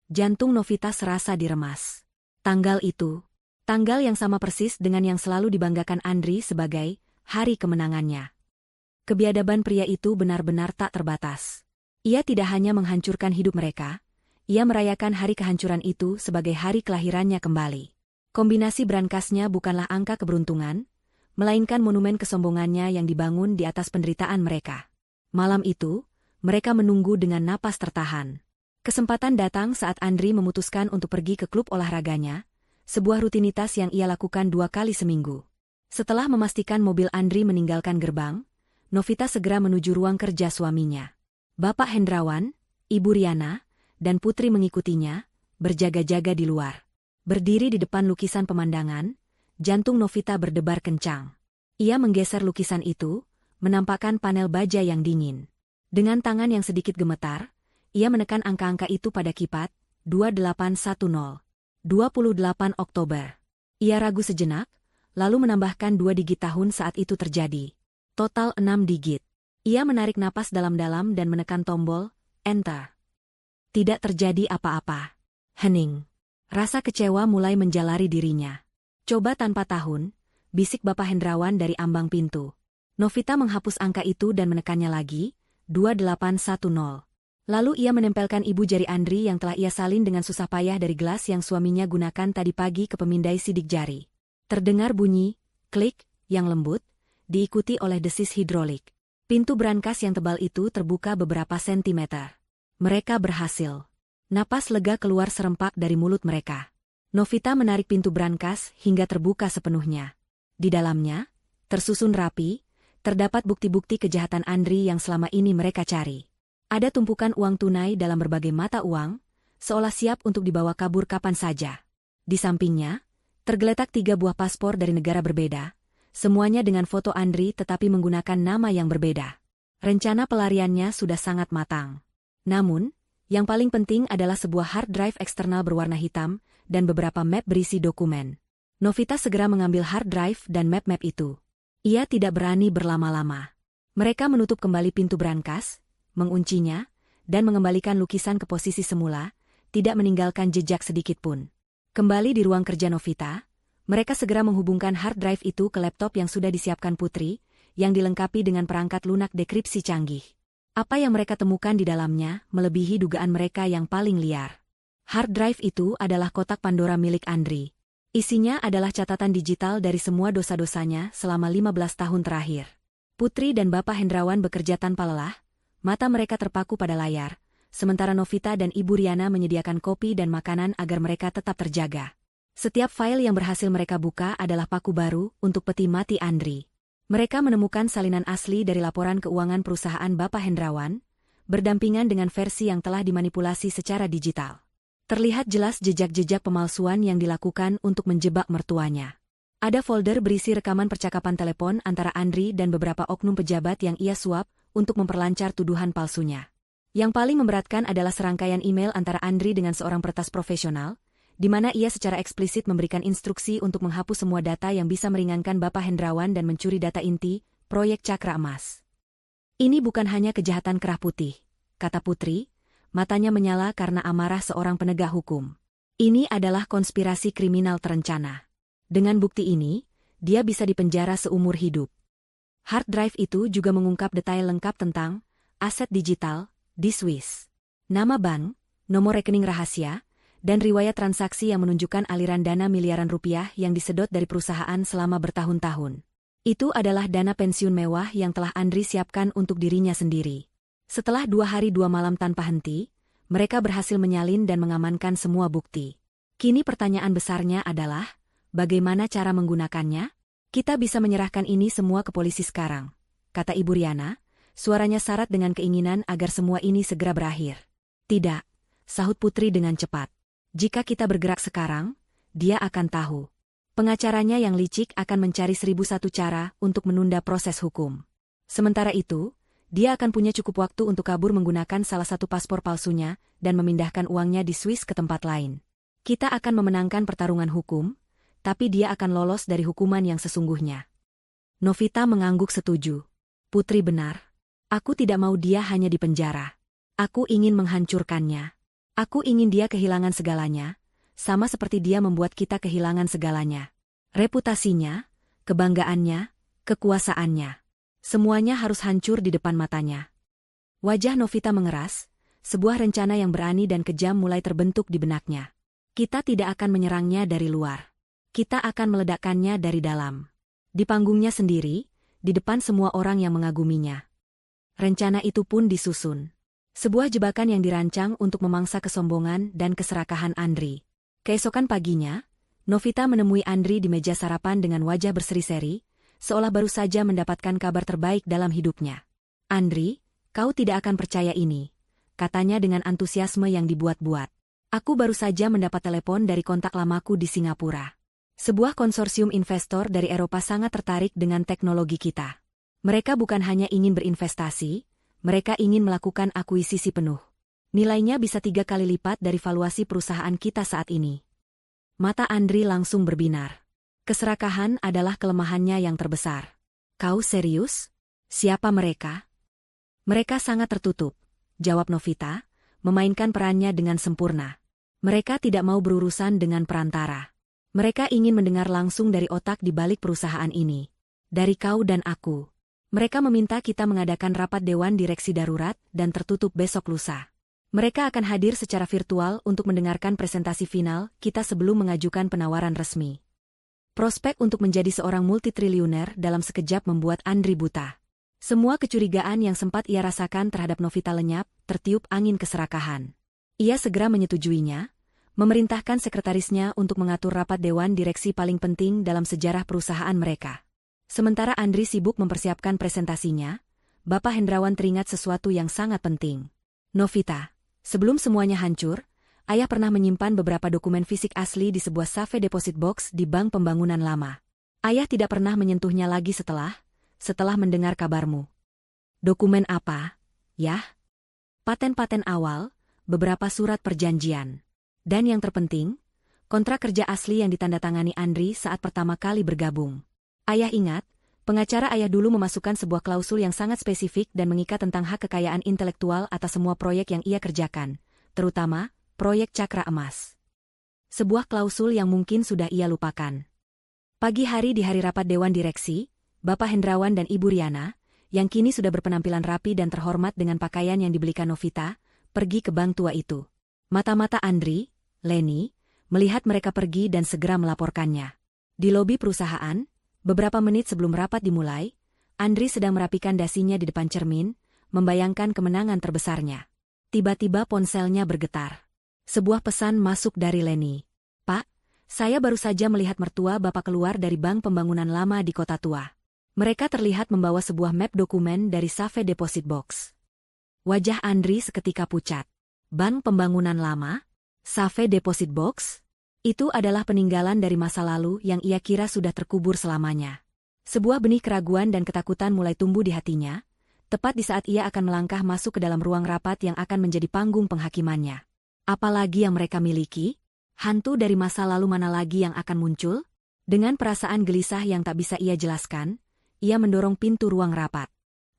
Jantung Novita serasa diremas. Tanggal itu, tanggal yang sama persis dengan yang selalu dibanggakan Andri sebagai hari kemenangannya. Kebiadaban pria itu benar-benar tak terbatas. Ia tidak hanya menghancurkan hidup mereka, ia merayakan hari kehancuran itu sebagai hari kelahirannya kembali. Kombinasi brankasnya bukanlah angka keberuntungan, melainkan monumen kesombongannya yang dibangun di atas penderitaan mereka. Malam itu, mereka menunggu dengan napas tertahan. Kesempatan datang saat Andri memutuskan untuk pergi ke klub olahraganya, sebuah rutinitas yang ia lakukan 2 kali seminggu. Setelah memastikan mobil Andri meninggalkan gerbang, Novita segera menuju ruang kerja suaminya. Bapak Hendrawan, Ibu Riana, dan Putri mengikutinya, berjaga-jaga di luar. Berdiri di depan lukisan pemandangan, jantung Novita berdebar kencang. Ia menggeser lukisan itu, menampakkan panel baja yang dingin. Dengan tangan yang sedikit gemetar, ia menekan angka-angka itu pada kipat, 2810. 28 Oktober. Ia ragu sejenak, lalu menambahkan 2 digit tahun saat itu terjadi. Total 6 digit. Ia menarik napas dalam-dalam dan menekan tombol, Enter. Tidak terjadi apa-apa. Hening. Rasa kecewa mulai menjalari dirinya. Coba tanpa tahun, bisik Bapak Hendrawan dari ambang pintu. Novita menghapus angka itu dan menekannya lagi, 2810. Lalu ia menempelkan ibu jari Andri yang telah ia salin dengan susah payah dari gelas yang suaminya gunakan tadi pagi ke pemindai sidik jari. Terdengar bunyi, klik, yang lembut, diikuti oleh desis hidrolik. Pintu brankas yang tebal itu terbuka beberapa sentimeter. Mereka berhasil. Napas lega keluar serempak dari mulut mereka. Novita menarik pintu brankas hingga terbuka sepenuhnya. Di dalamnya, tersusun rapi, terdapat bukti-bukti kejahatan Andri yang selama ini mereka cari. Ada tumpukan uang tunai dalam berbagai mata uang, seolah siap untuk dibawa kabur kapan saja. Di sampingnya, tergeletak 3 buah paspor dari negara berbeda, semuanya dengan foto Andri tetapi menggunakan nama yang berbeda. Rencana pelariannya sudah sangat matang. Namun, yang paling penting adalah sebuah hard drive eksternal berwarna hitam dan beberapa map berisi dokumen. Novita segera mengambil hard drive dan map-map itu. Ia tidak berani berlama-lama. Mereka menutup kembali pintu brankas, menguncinya, dan mengembalikan lukisan ke posisi semula, tidak meninggalkan jejak sedikit pun. Kembali di ruang kerja Novita, mereka segera menghubungkan hard drive itu ke laptop yang sudah disiapkan Putri, yang dilengkapi dengan perangkat lunak dekripsi canggih. Apa yang mereka temukan di dalamnya melebihi dugaan mereka yang paling liar. Hard drive itu adalah kotak Pandora milik Andri. Isinya adalah catatan digital dari semua dosa-dosanya selama 15 tahun terakhir. Putri dan Bapak Hendrawan bekerja tanpa lelah, mata mereka terpaku pada layar, sementara Novita dan Ibu Riana menyediakan kopi dan makanan agar mereka tetap terjaga. Setiap file yang berhasil mereka buka adalah paku baru untuk peti mati Andri. Mereka menemukan salinan asli dari laporan keuangan perusahaan Bapak Hendrawan, berdampingan dengan versi yang telah dimanipulasi secara digital. Terlihat jelas jejak-jejak pemalsuan yang dilakukan untuk menjebak mertuanya. Ada folder berisi rekaman percakapan telepon antara Andri dan beberapa oknum pejabat yang ia suap untuk memperlancar tuduhan palsunya. Yang paling memberatkan adalah serangkaian email antara Andri dengan seorang peretas profesional, di mana ia secara eksplisit memberikan instruksi untuk menghapus semua data yang bisa meringankan Bapak Hendrawan dan mencuri data inti, proyek Cakra Emas. Ini bukan hanya kejahatan kerah putih, kata Putri, matanya menyala karena amarah seorang penegak hukum. Ini adalah konspirasi kriminal terencana. Dengan bukti ini, dia bisa dipenjara seumur hidup. Hard drive itu juga mengungkap detail lengkap tentang aset digital di Swiss. Nama bank, nomor rekening rahasia, dan riwayat transaksi yang menunjukkan aliran dana miliaran rupiah yang disedot dari perusahaan selama bertahun-tahun. Itu adalah dana pensiun mewah yang telah Andri siapkan untuk dirinya sendiri. Setelah 2 hari 2 malam tanpa henti, mereka berhasil menyalin dan mengamankan semua bukti. Kini pertanyaan besarnya adalah, bagaimana cara menggunakannya? Kita bisa menyerahkan ini semua ke polisi sekarang, kata Ibu Riana, suaranya syarat dengan keinginan agar semua ini segera berakhir. Tidak, sahut Putri dengan cepat. Jika kita bergerak sekarang, dia akan tahu. Pengacaranya yang licik akan mencari 1001 cara untuk menunda proses hukum. Sementara itu, dia akan punya cukup waktu untuk kabur menggunakan salah satu paspor palsunya dan memindahkan uangnya di Swiss ke tempat lain. Kita akan memenangkan pertarungan hukum, tapi dia akan lolos dari hukuman yang sesungguhnya. Novita mengangguk setuju. Putri benar. Aku tidak mau dia hanya di penjara. Aku ingin menghancurkannya. Aku ingin dia kehilangan segalanya, sama seperti dia membuat kita kehilangan segalanya. Reputasinya, kebanggaannya, kekuasaannya. Semuanya harus hancur di depan matanya. Wajah Novita mengeras, sebuah rencana yang berani dan kejam mulai terbentuk di benaknya. Kita tidak akan menyerangnya dari luar. Kita akan meledakkannya dari dalam. Di panggungnya sendiri, di depan semua orang yang mengaguminya. Rencana itu pun disusun. Sebuah jebakan yang dirancang untuk memangsa kesombongan dan keserakahan Andri. Keesokan paginya, Novita menemui Andri di meja sarapan dengan wajah berseri-seri, seolah baru saja mendapatkan kabar terbaik dalam hidupnya. Andri, kau tidak akan percaya ini, katanya dengan antusiasme yang dibuat-buat. Aku baru saja mendapat telepon dari kontak lamaku di Singapura. Sebuah konsorsium investor dari Eropa sangat tertarik dengan teknologi kita. Mereka bukan hanya ingin berinvestasi, mereka ingin melakukan akuisisi penuh. Nilainya bisa 3 kali lipat dari valuasi perusahaan kita saat ini. Mata Andri langsung berbinar. Keserakahan adalah kelemahannya yang terbesar. Kau serius? Siapa mereka? Mereka sangat tertutup, jawab Novita, memainkan perannya dengan sempurna. Mereka tidak mau berurusan dengan perantara. Mereka ingin mendengar langsung dari otak di balik perusahaan ini. Dari kau dan aku. Mereka meminta kita mengadakan rapat dewan direksi darurat dan tertutup besok lusa. Mereka akan hadir secara virtual untuk mendengarkan presentasi final kita sebelum mengajukan penawaran resmi. Prospek untuk menjadi seorang multitriliuner dalam sekejap membuat Andri buta. Semua kecurigaan yang sempat ia rasakan terhadap Novita lenyap, tertiup angin keserakahan. Ia segera menyetujuinya, memerintahkan sekretarisnya untuk mengatur rapat dewan direksi paling penting dalam sejarah perusahaan mereka. Sementara Andri sibuk mempersiapkan presentasinya, Bapak Hendrawan teringat sesuatu yang sangat penting. Novita, sebelum semuanya hancur, ayah pernah menyimpan beberapa dokumen fisik asli di sebuah safe deposit box di Bank Pembangunan Lama. Ayah tidak pernah menyentuhnya lagi setelah mendengar kabarmu. Dokumen apa, ya? Paten-paten awal, beberapa surat perjanjian. Dan yang terpenting, kontrak kerja asli yang ditandatangani Andri saat pertama kali bergabung. Ayah ingat, pengacara ayah dulu memasukkan sebuah klausul yang sangat spesifik dan mengikat tentang hak kekayaan intelektual atas semua proyek yang ia kerjakan, terutama proyek Cakra Emas. Sebuah klausul yang mungkin sudah ia lupakan. Pagi hari di hari rapat Dewan Direksi, Bapak Hendrawan dan Ibu Riana, yang kini sudah berpenampilan rapi dan terhormat dengan pakaian yang dibelikan Novita, pergi ke bank tua itu. Mata-mata Andri, Leni, melihat mereka pergi dan segera melaporkannya. Di lobi perusahaan, beberapa menit sebelum rapat dimulai, Andri sedang merapikan dasinya di depan cermin, membayangkan kemenangan terbesarnya. Tiba-tiba ponselnya bergetar. Sebuah pesan masuk dari Leni. Pak, saya baru saja melihat mertua Bapak keluar dari Bank Pembangunan Lama di Kota Tua. Mereka terlihat membawa sebuah map dokumen dari safe deposit box. Wajah Andri seketika pucat. Bank Pembangunan Lama? Safe deposit box? Itu adalah peninggalan dari masa lalu yang ia kira sudah terkubur selamanya. Sebuah benih keraguan dan ketakutan mulai tumbuh di hatinya, tepat di saat ia akan melangkah masuk ke dalam ruang rapat yang akan menjadi panggung penghakimannya. Apalagi yang mereka miliki? Hantu dari masa lalu mana lagi yang akan muncul? Dengan perasaan gelisah yang tak bisa ia jelaskan, ia mendorong pintu ruang rapat.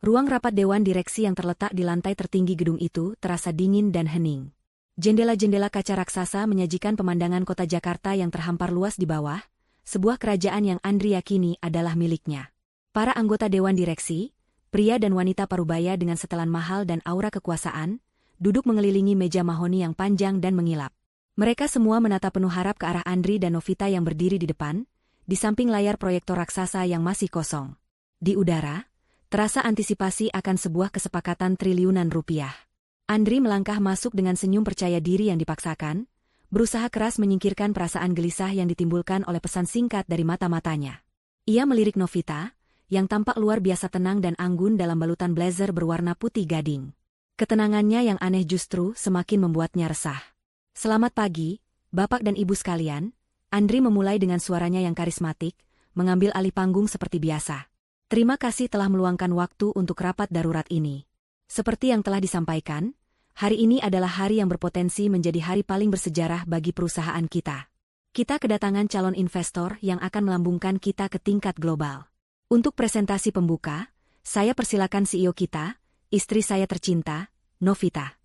Ruang rapat Dewan Direksi yang terletak di lantai tertinggi gedung itu terasa dingin dan hening. Jendela-jendela kaca raksasa menyajikan pemandangan kota Jakarta yang terhampar luas di bawah, sebuah kerajaan yang Andri yakini adalah miliknya. Para anggota Dewan Direksi, pria dan wanita parubaya dengan setelan mahal dan aura kekuasaan, duduk mengelilingi meja mahoni yang panjang dan mengilap. Mereka semua menatap penuh harap ke arah Andri dan Novita yang berdiri di depan, di samping layar proyektor raksasa yang masih kosong. Di udara, terasa antisipasi akan sebuah kesepakatan triliunan rupiah. Andri melangkah masuk dengan senyum percaya diri yang dipaksakan, berusaha keras menyingkirkan perasaan gelisah yang ditimbulkan oleh pesan singkat dari mata-matanya. Ia melirik Novita, yang tampak luar biasa tenang dan anggun dalam balutan blazer berwarna putih gading. Ketenangannya yang aneh justru semakin membuatnya resah. "Selamat pagi, Bapak dan Ibu sekalian," Andri memulai dengan suaranya yang karismatik, mengambil alih panggung seperti biasa. "Terima kasih telah meluangkan waktu untuk rapat darurat ini. Seperti yang telah disampaikan, hari ini adalah hari yang berpotensi menjadi hari paling bersejarah bagi perusahaan kita. Kita kedatangan calon investor yang akan melambungkan kita ke tingkat global. Untuk presentasi pembuka, saya persilakan CEO kita, istri saya tercinta, Novita."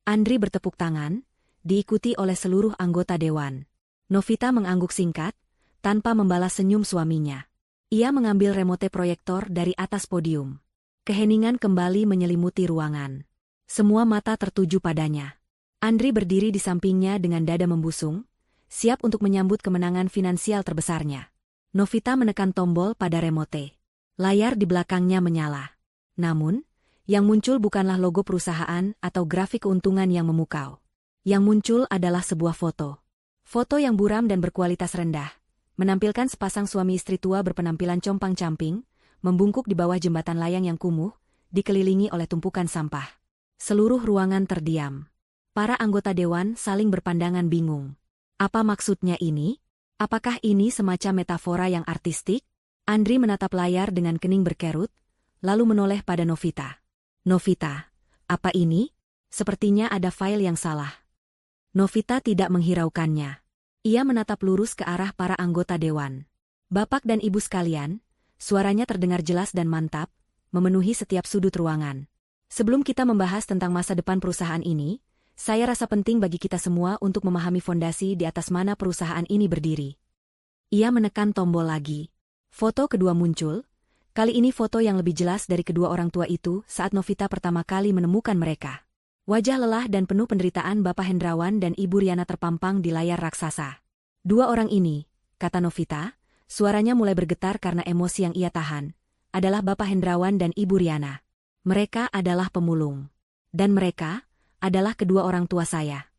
Andri bertepuk tangan, diikuti oleh seluruh anggota dewan. Novita mengangguk singkat, tanpa membalas senyum suaminya. Ia mengambil remote proyektor dari atas podium. Keheningan kembali menyelimuti ruangan. Semua mata tertuju padanya. Andri berdiri di sampingnya dengan dada membusung, siap untuk menyambut kemenangan finansial terbesarnya. Novita menekan tombol pada remote. Layar di belakangnya menyala. Namun, yang muncul bukanlah logo perusahaan atau grafik keuntungan yang memukau. Yang muncul adalah sebuah foto. Foto yang buram dan berkualitas rendah, menampilkan sepasang suami istri tua berpenampilan compang-camping, membungkuk di bawah jembatan layang yang kumuh, dikelilingi oleh tumpukan sampah. Seluruh ruangan terdiam. Para anggota dewan saling berpandangan bingung. Apa maksudnya ini? Apakah ini semacam metafora yang artistik? Andri menatap layar dengan kening berkerut, lalu menoleh pada Novita. "Novita, apa ini? Sepertinya ada file yang salah." Novita tidak menghiraukannya. Ia menatap lurus ke arah para anggota dewan. "Bapak dan Ibu sekalian," suaranya terdengar jelas dan mantap, memenuhi setiap sudut ruangan. "Sebelum kita membahas tentang masa depan perusahaan ini, saya rasa penting bagi kita semua untuk memahami fondasi di atas mana perusahaan ini berdiri." Ia menekan tombol lagi. Foto kedua muncul, kali ini foto yang lebih jelas dari kedua orang tua itu saat Novita pertama kali menemukan mereka. Wajah lelah dan penuh penderitaan Bapak Hendrawan dan Ibu Riana terpampang di layar raksasa. "Dua orang ini," kata Novita, suaranya mulai bergetar karena emosi yang ia tahan, "adalah Bapak Hendrawan dan Ibu Riana. Mereka adalah pemulung. Dan mereka adalah kedua orang tua saya."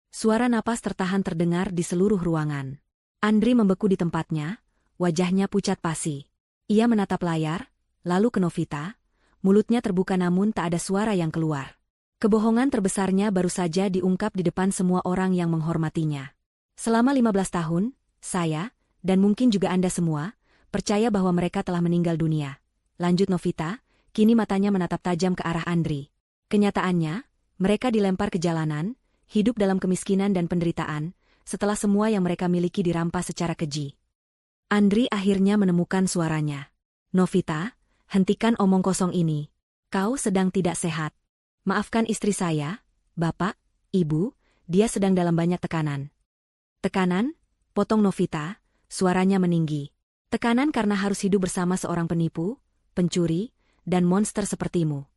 Suara napas tertahan terdengar di seluruh ruangan. Andri membeku di tempatnya, wajahnya pucat pasi. Ia menatap layar, lalu ke Novita, mulutnya terbuka namun tak ada suara yang keluar. Kebohongan terbesarnya baru saja diungkap di depan semua orang yang menghormatinya. "Selama 15 tahun, saya, dan mungkin juga Anda semua, percaya bahwa mereka telah meninggal dunia," lanjut Novita, kini matanya menatap tajam ke arah Andri. "Kenyataannya, mereka dilempar ke jalanan, hidup dalam kemiskinan dan penderitaan, setelah semua yang mereka miliki dirampas secara keji." Andri akhirnya menemukan suaranya. "Novita, hentikan omong kosong ini. Kau sedang tidak sehat. Maafkan istri saya, Bapak, Ibu, dia sedang dalam banyak tekanan." "Tekanan?" potong Novita, suaranya meninggi. "Tekanan karena harus hidup bersama seorang penipu, pencuri, dan monster sepertimu."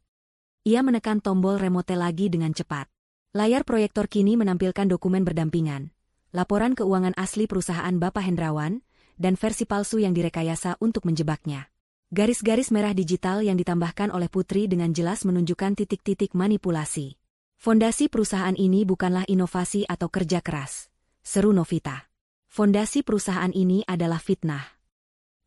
Ia menekan tombol remote lagi dengan cepat. Layar proyektor kini menampilkan dokumen berdampingan, laporan keuangan asli perusahaan Bapak Hendrawan, dan versi palsu yang direkayasa untuk menjebaknya. Garis-garis merah digital yang ditambahkan oleh Putri dengan jelas menunjukkan titik-titik manipulasi. "Fondasi perusahaan ini bukanlah inovasi atau kerja keras," seru Novita. "Fondasi perusahaan ini adalah fitnah."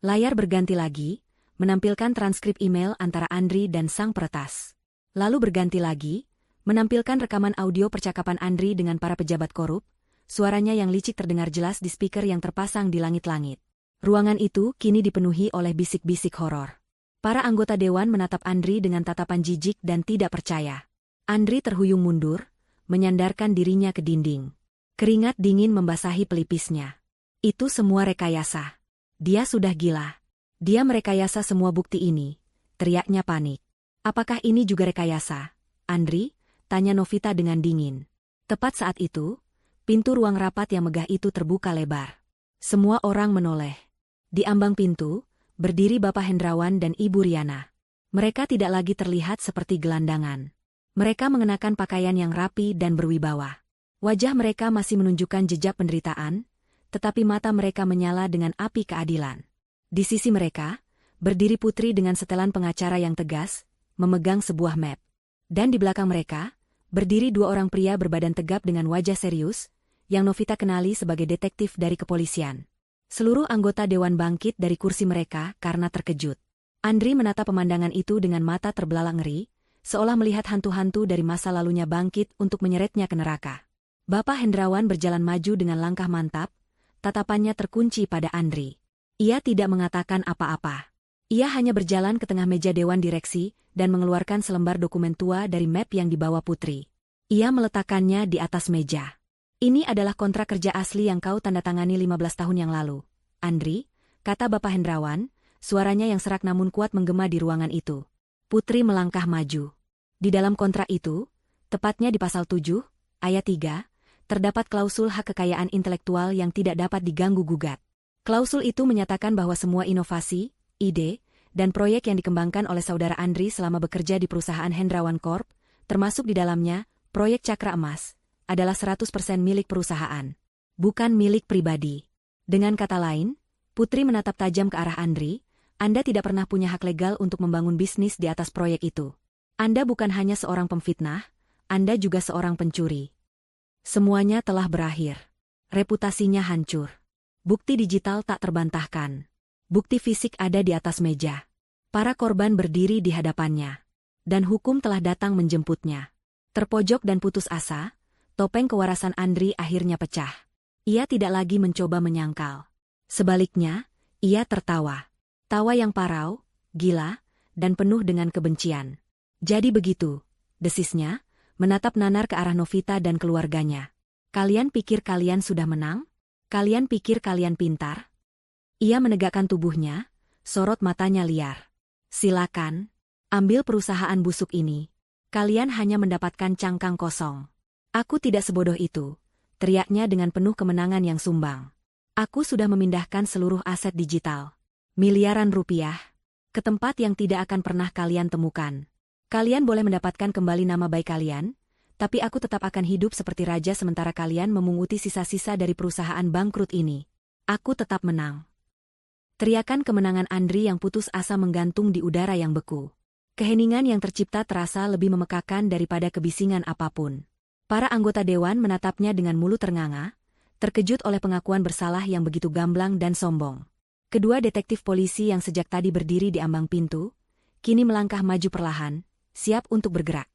Layar berganti lagi, menampilkan transkrip email antara Andri dan sang peretas. Lalu berganti lagi, menampilkan rekaman audio percakapan Andri dengan para pejabat korup, suaranya yang licik terdengar jelas di speaker yang terpasang di langit-langit. Ruangan itu kini dipenuhi oleh bisik-bisik horor. Para anggota dewan menatap Andri dengan tatapan jijik dan tidak percaya. Andri terhuyung mundur, menyandarkan dirinya ke dinding. Keringat dingin membasahi pelipisnya. Itu semua rekayasa. Dia sudah gila. Dia merekayasa semua bukti ini, teriaknya panik. Apakah ini juga rekayasa, Andri? Tanya Novita dengan dingin. Tepat saat itu, pintu ruang rapat yang megah itu terbuka lebar. Semua orang menoleh. Di ambang pintu, berdiri Bapak Hendrawan dan Ibu Riana. Mereka tidak lagi terlihat seperti gelandangan. Mereka mengenakan pakaian yang rapi dan berwibawa. Wajah mereka masih menunjukkan jejak penderitaan, tetapi mata mereka menyala dengan api keadilan. Di sisi mereka, berdiri Putri dengan setelan pengacara yang tegas, memegang sebuah map. Dan di belakang mereka, berdiri dua orang pria berbadan tegap dengan wajah serius, yang Novita kenali sebagai detektif dari kepolisian. Seluruh anggota dewan bangkit dari kursi mereka karena terkejut. Andri menatap pemandangan itu dengan mata terbelalak ngeri, seolah melihat hantu-hantu dari masa lalunya bangkit untuk menyeretnya ke neraka. Bapak Hendrawan berjalan maju dengan langkah mantap, tatapannya terkunci pada Andri. Ia tidak mengatakan apa-apa. Ia hanya berjalan ke tengah meja dewan direksi dan mengeluarkan selembar dokumen tua dari map yang dibawa Putri. Ia meletakkannya di atas meja. Ini adalah kontrak kerja asli yang kau tandatangani 15 tahun yang lalu. Andri, kata Bapak Hendrawan, suaranya yang serak namun kuat menggema di ruangan itu. Putri melangkah maju. Di dalam kontrak itu, tepatnya di pasal 7, ayat 3, terdapat klausul hak kekayaan intelektual yang tidak dapat diganggu-gugat. Klausul itu menyatakan bahwa semua inovasi, ide, dan proyek yang dikembangkan oleh saudara Andri selama bekerja di perusahaan Hendrawan Corp, termasuk di dalamnya, proyek Cakra Emas, adalah 100% milik perusahaan, bukan milik pribadi. Dengan kata lain, Putri menatap tajam ke arah Andri, Anda tidak pernah punya hak legal untuk membangun bisnis di atas proyek itu. Anda bukan hanya seorang pemfitnah, Anda juga seorang pencuri. Semuanya telah berakhir. Reputasinya hancur. Bukti digital tak terbantahkan. Bukti fisik ada di atas meja. Para korban berdiri di hadapannya. Dan hukum telah datang menjemputnya. Terpojok dan putus asa, topeng kewarasan Andri akhirnya pecah. Ia tidak lagi mencoba menyangkal. Sebaliknya, ia tertawa. Tawa yang parau, gila, dan penuh dengan kebencian. Jadi begitu, desisnya, menatap nanar ke arah Novita dan keluarganya. Kalian pikir kalian sudah menang? Kalian pikir kalian pintar? Ia menegakkan tubuhnya, sorot matanya liar. Silakan, ambil perusahaan busuk ini. Kalian hanya mendapatkan cangkang kosong. Aku tidak sebodoh itu, teriaknya dengan penuh kemenangan yang sumbang. Aku sudah memindahkan seluruh aset digital, miliaran rupiah, ke tempat yang tidak akan pernah kalian temukan. Kalian boleh mendapatkan kembali nama baik kalian, tapi aku tetap akan hidup seperti raja sementara kalian memunguti sisa-sisa dari perusahaan bangkrut ini. Aku tetap menang. Teriakan kemenangan Andri yang putus asa menggantung di udara yang beku. Keheningan yang tercipta terasa lebih memekakan daripada kebisingan apapun. Para anggota dewan menatapnya dengan mulut ternganga, terkejut oleh pengakuan bersalah yang begitu gamblang dan sombong. Kedua detektif polisi yang sejak tadi berdiri di ambang pintu, kini melangkah maju perlahan, siap untuk bergerak.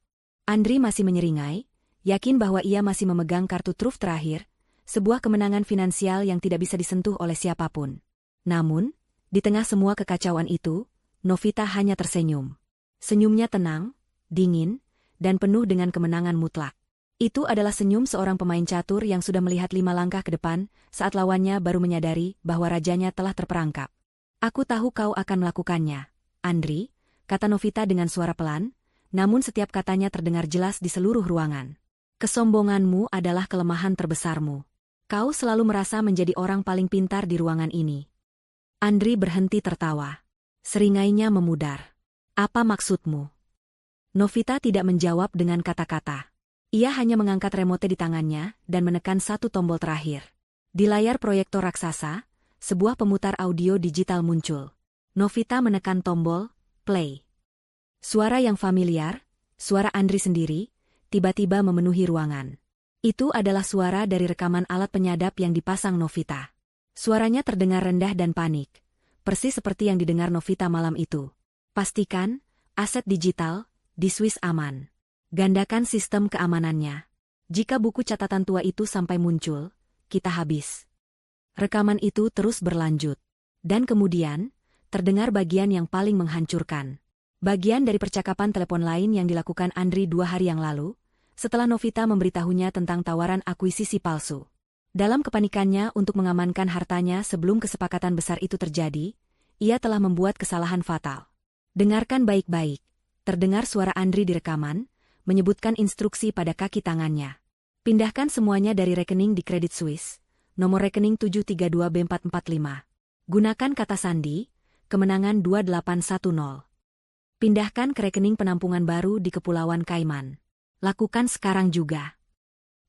Andri masih menyeringai, yakin bahwa ia masih memegang kartu truf terakhir, sebuah kemenangan finansial yang tidak bisa disentuh oleh siapapun. Namun, di tengah semua kekacauan itu, Novita hanya tersenyum. Senyumnya tenang, dingin, dan penuh dengan kemenangan mutlak. Itu adalah senyum seorang pemain catur yang sudah melihat 5 langkah ke depan, saat lawannya baru menyadari bahwa rajanya telah terperangkap. Aku tahu kau akan melakukannya, Andri, kata Novita dengan suara pelan, namun setiap katanya terdengar jelas di seluruh ruangan. Kesombonganmu adalah kelemahan terbesarmu. Kau selalu merasa menjadi orang paling pintar di ruangan ini. Andri berhenti tertawa. Seringainya memudar. Apa maksudmu? Novita tidak menjawab dengan kata-kata. Ia hanya mengangkat remote di tangannya dan menekan satu tombol terakhir. Di layar proyektor raksasa, sebuah pemutar audio digital muncul. Novita menekan tombol play. Suara yang familiar, suara Andri sendiri, tiba-tiba memenuhi ruangan. Itu adalah suara dari rekaman alat penyadap yang dipasang Novita. Suaranya terdengar rendah dan panik, persis seperti yang didengar Novita malam itu. Pastikan, aset digital, di Swiss aman. Gandakan sistem keamanannya. Jika buku catatan tua itu sampai muncul, kita habis. Rekaman itu terus berlanjut. Dan kemudian, terdengar bagian yang paling menghancurkan. Bagian dari percakapan telepon lain yang dilakukan Andri 2 hari yang lalu, setelah Novita memberitahunya tentang tawaran akuisisi palsu. Dalam kepanikannya untuk mengamankan hartanya sebelum kesepakatan besar itu terjadi, ia telah membuat kesalahan fatal. Dengarkan baik-baik. Terdengar suara Andri di rekaman, menyebutkan instruksi pada kaki tangannya. Pindahkan semuanya dari rekening di Credit Suisse, nomor rekening 732B445. Gunakan kata sandi, kemenangan 2810. Pindahkan ke rekening penampungan baru di Kepulauan Kaiman. Lakukan sekarang juga.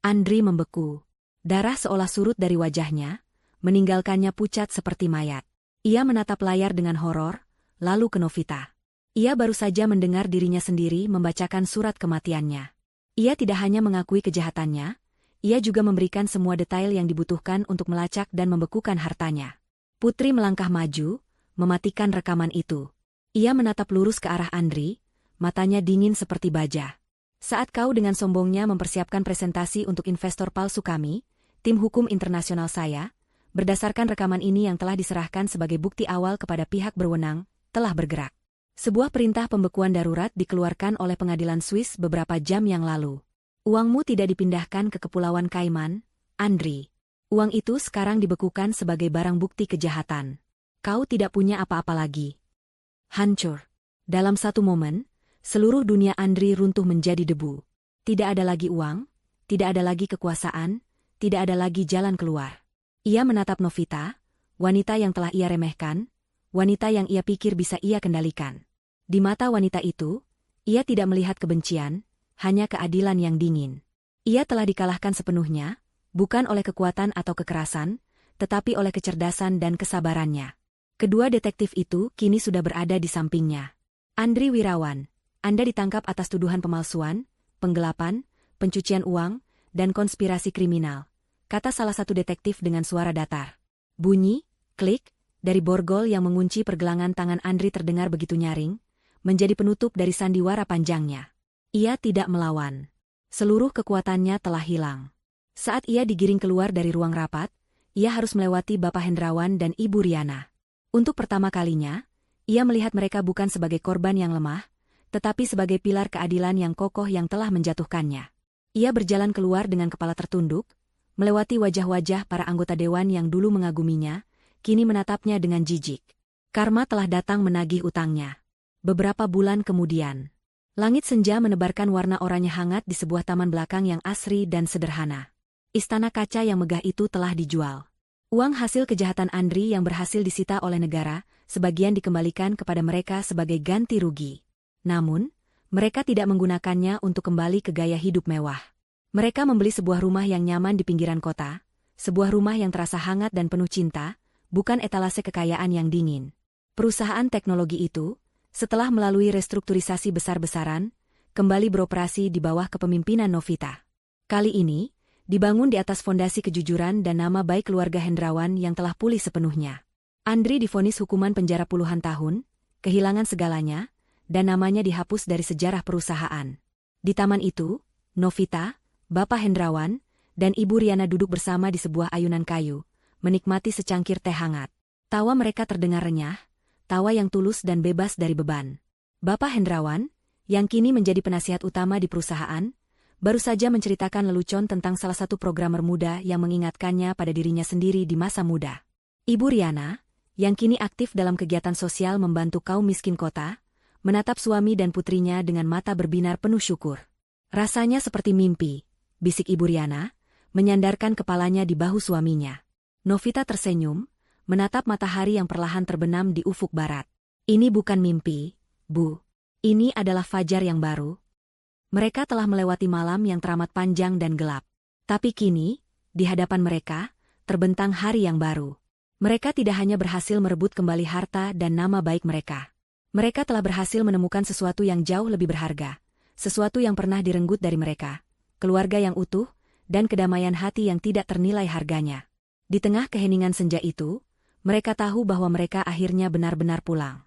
Andri membeku. Darah seolah surut dari wajahnya, meninggalkannya pucat seperti mayat. Ia menatap layar dengan horor, lalu ke Novita. Ia baru saja mendengar dirinya sendiri membacakan surat kematiannya. Ia tidak hanya mengakui kejahatannya, ia juga memberikan semua detail yang dibutuhkan untuk melacak dan membekukan hartanya. Putri melangkah maju, mematikan rekaman itu. Ia menatap lurus ke arah Andri, matanya dingin seperti baja. Saat kau dengan sombongnya mempersiapkan presentasi untuk investor palsu kami, tim hukum internasional saya, berdasarkan rekaman ini yang telah diserahkan sebagai bukti awal kepada pihak berwenang, telah bergerak. Sebuah perintah pembekuan darurat dikeluarkan oleh pengadilan Swiss beberapa jam yang lalu. Uangmu tidak dipindahkan ke Kepulauan Kaiman, Andri. Uang itu sekarang dibekukan sebagai barang bukti kejahatan. Kau tidak punya apa-apa lagi. Hancur. Dalam satu momen, seluruh dunia Andri runtuh menjadi debu. Tidak ada lagi uang, tidak ada lagi kekuasaan, tidak ada lagi jalan keluar. Ia menatap Novita, wanita yang telah ia remehkan, wanita yang ia pikir bisa ia kendalikan. Di mata wanita itu, ia tidak melihat kebencian, hanya keadilan yang dingin. Ia telah dikalahkan sepenuhnya, bukan oleh kekuatan atau kekerasan, tetapi oleh kecerdasan dan kesabarannya. Kedua detektif itu kini sudah berada di sampingnya. Andri Wirawan, Anda ditangkap atas tuduhan pemalsuan, penggelapan, pencucian uang, dan konspirasi kriminal, kata salah satu detektif dengan suara datar. Bunyi, klik, dari borgol yang mengunci pergelangan tangan Andri terdengar begitu nyaring, menjadi penutup dari sandiwara panjangnya. Ia tidak melawan. Seluruh kekuatannya telah hilang. Saat ia digiring keluar dari ruang rapat, ia harus melewati Bapak Hendrawan dan Ibu Riana. Untuk pertama kalinya, ia melihat mereka bukan sebagai korban yang lemah, tetapi sebagai pilar keadilan yang kokoh yang telah menjatuhkannya. Ia berjalan keluar dengan kepala tertunduk, melewati wajah-wajah para anggota dewan yang dulu mengaguminya, kini menatapnya dengan jijik. Karma telah datang menagih utangnya. Beberapa bulan kemudian, langit senja menebarkan warna oranye hangat di sebuah taman belakang yang asri dan sederhana. Istana kaca yang megah itu telah dijual. Uang hasil kejahatan Andri yang berhasil disita oleh negara, sebagian dikembalikan kepada mereka sebagai ganti rugi. Namun, mereka tidak menggunakannya untuk kembali ke gaya hidup mewah. Mereka membeli sebuah rumah yang nyaman di pinggiran kota, sebuah rumah yang terasa hangat dan penuh cinta, bukan etalase kekayaan yang dingin. Perusahaan teknologi itu, setelah melalui restrukturisasi besar-besaran, kembali beroperasi di bawah kepemimpinan Novita. Kali ini, dibangun di atas fondasi kejujuran dan nama baik keluarga Hendrawan yang telah pulih sepenuhnya. Andri divonis hukuman penjara puluhan tahun, kehilangan segalanya, dan namanya dihapus dari sejarah perusahaan. Di taman itu, Novita, Bapak Hendrawan, dan Ibu Riana duduk bersama di sebuah ayunan kayu, menikmati secangkir teh hangat. Tawa mereka terdengar renyah, tawa yang tulus dan bebas dari beban. Bapak Hendrawan, yang kini menjadi penasihat utama di perusahaan, baru saja menceritakan lelucon tentang salah satu programmer muda yang mengingatkannya pada dirinya sendiri di masa muda. Ibu Riana, yang kini aktif dalam kegiatan sosial membantu kaum miskin kota, menatap suami dan putrinya dengan mata berbinar penuh syukur. Rasanya seperti mimpi, bisik Ibu Riana, menyandarkan kepalanya di bahu suaminya. Novita tersenyum, menatap matahari yang perlahan terbenam di ufuk barat. Ini bukan mimpi, Bu. Ini adalah fajar yang baru. Mereka telah melewati malam yang teramat panjang dan gelap. Tapi kini, di hadapan mereka, terbentang hari yang baru. Mereka tidak hanya berhasil merebut kembali harta dan nama baik mereka. Mereka telah berhasil menemukan sesuatu yang jauh lebih berharga, sesuatu yang pernah direnggut dari mereka, keluarga yang utuh, dan kedamaian hati yang tidak ternilai harganya. Di tengah keheningan senja itu, mereka tahu bahwa mereka akhirnya benar-benar pulang.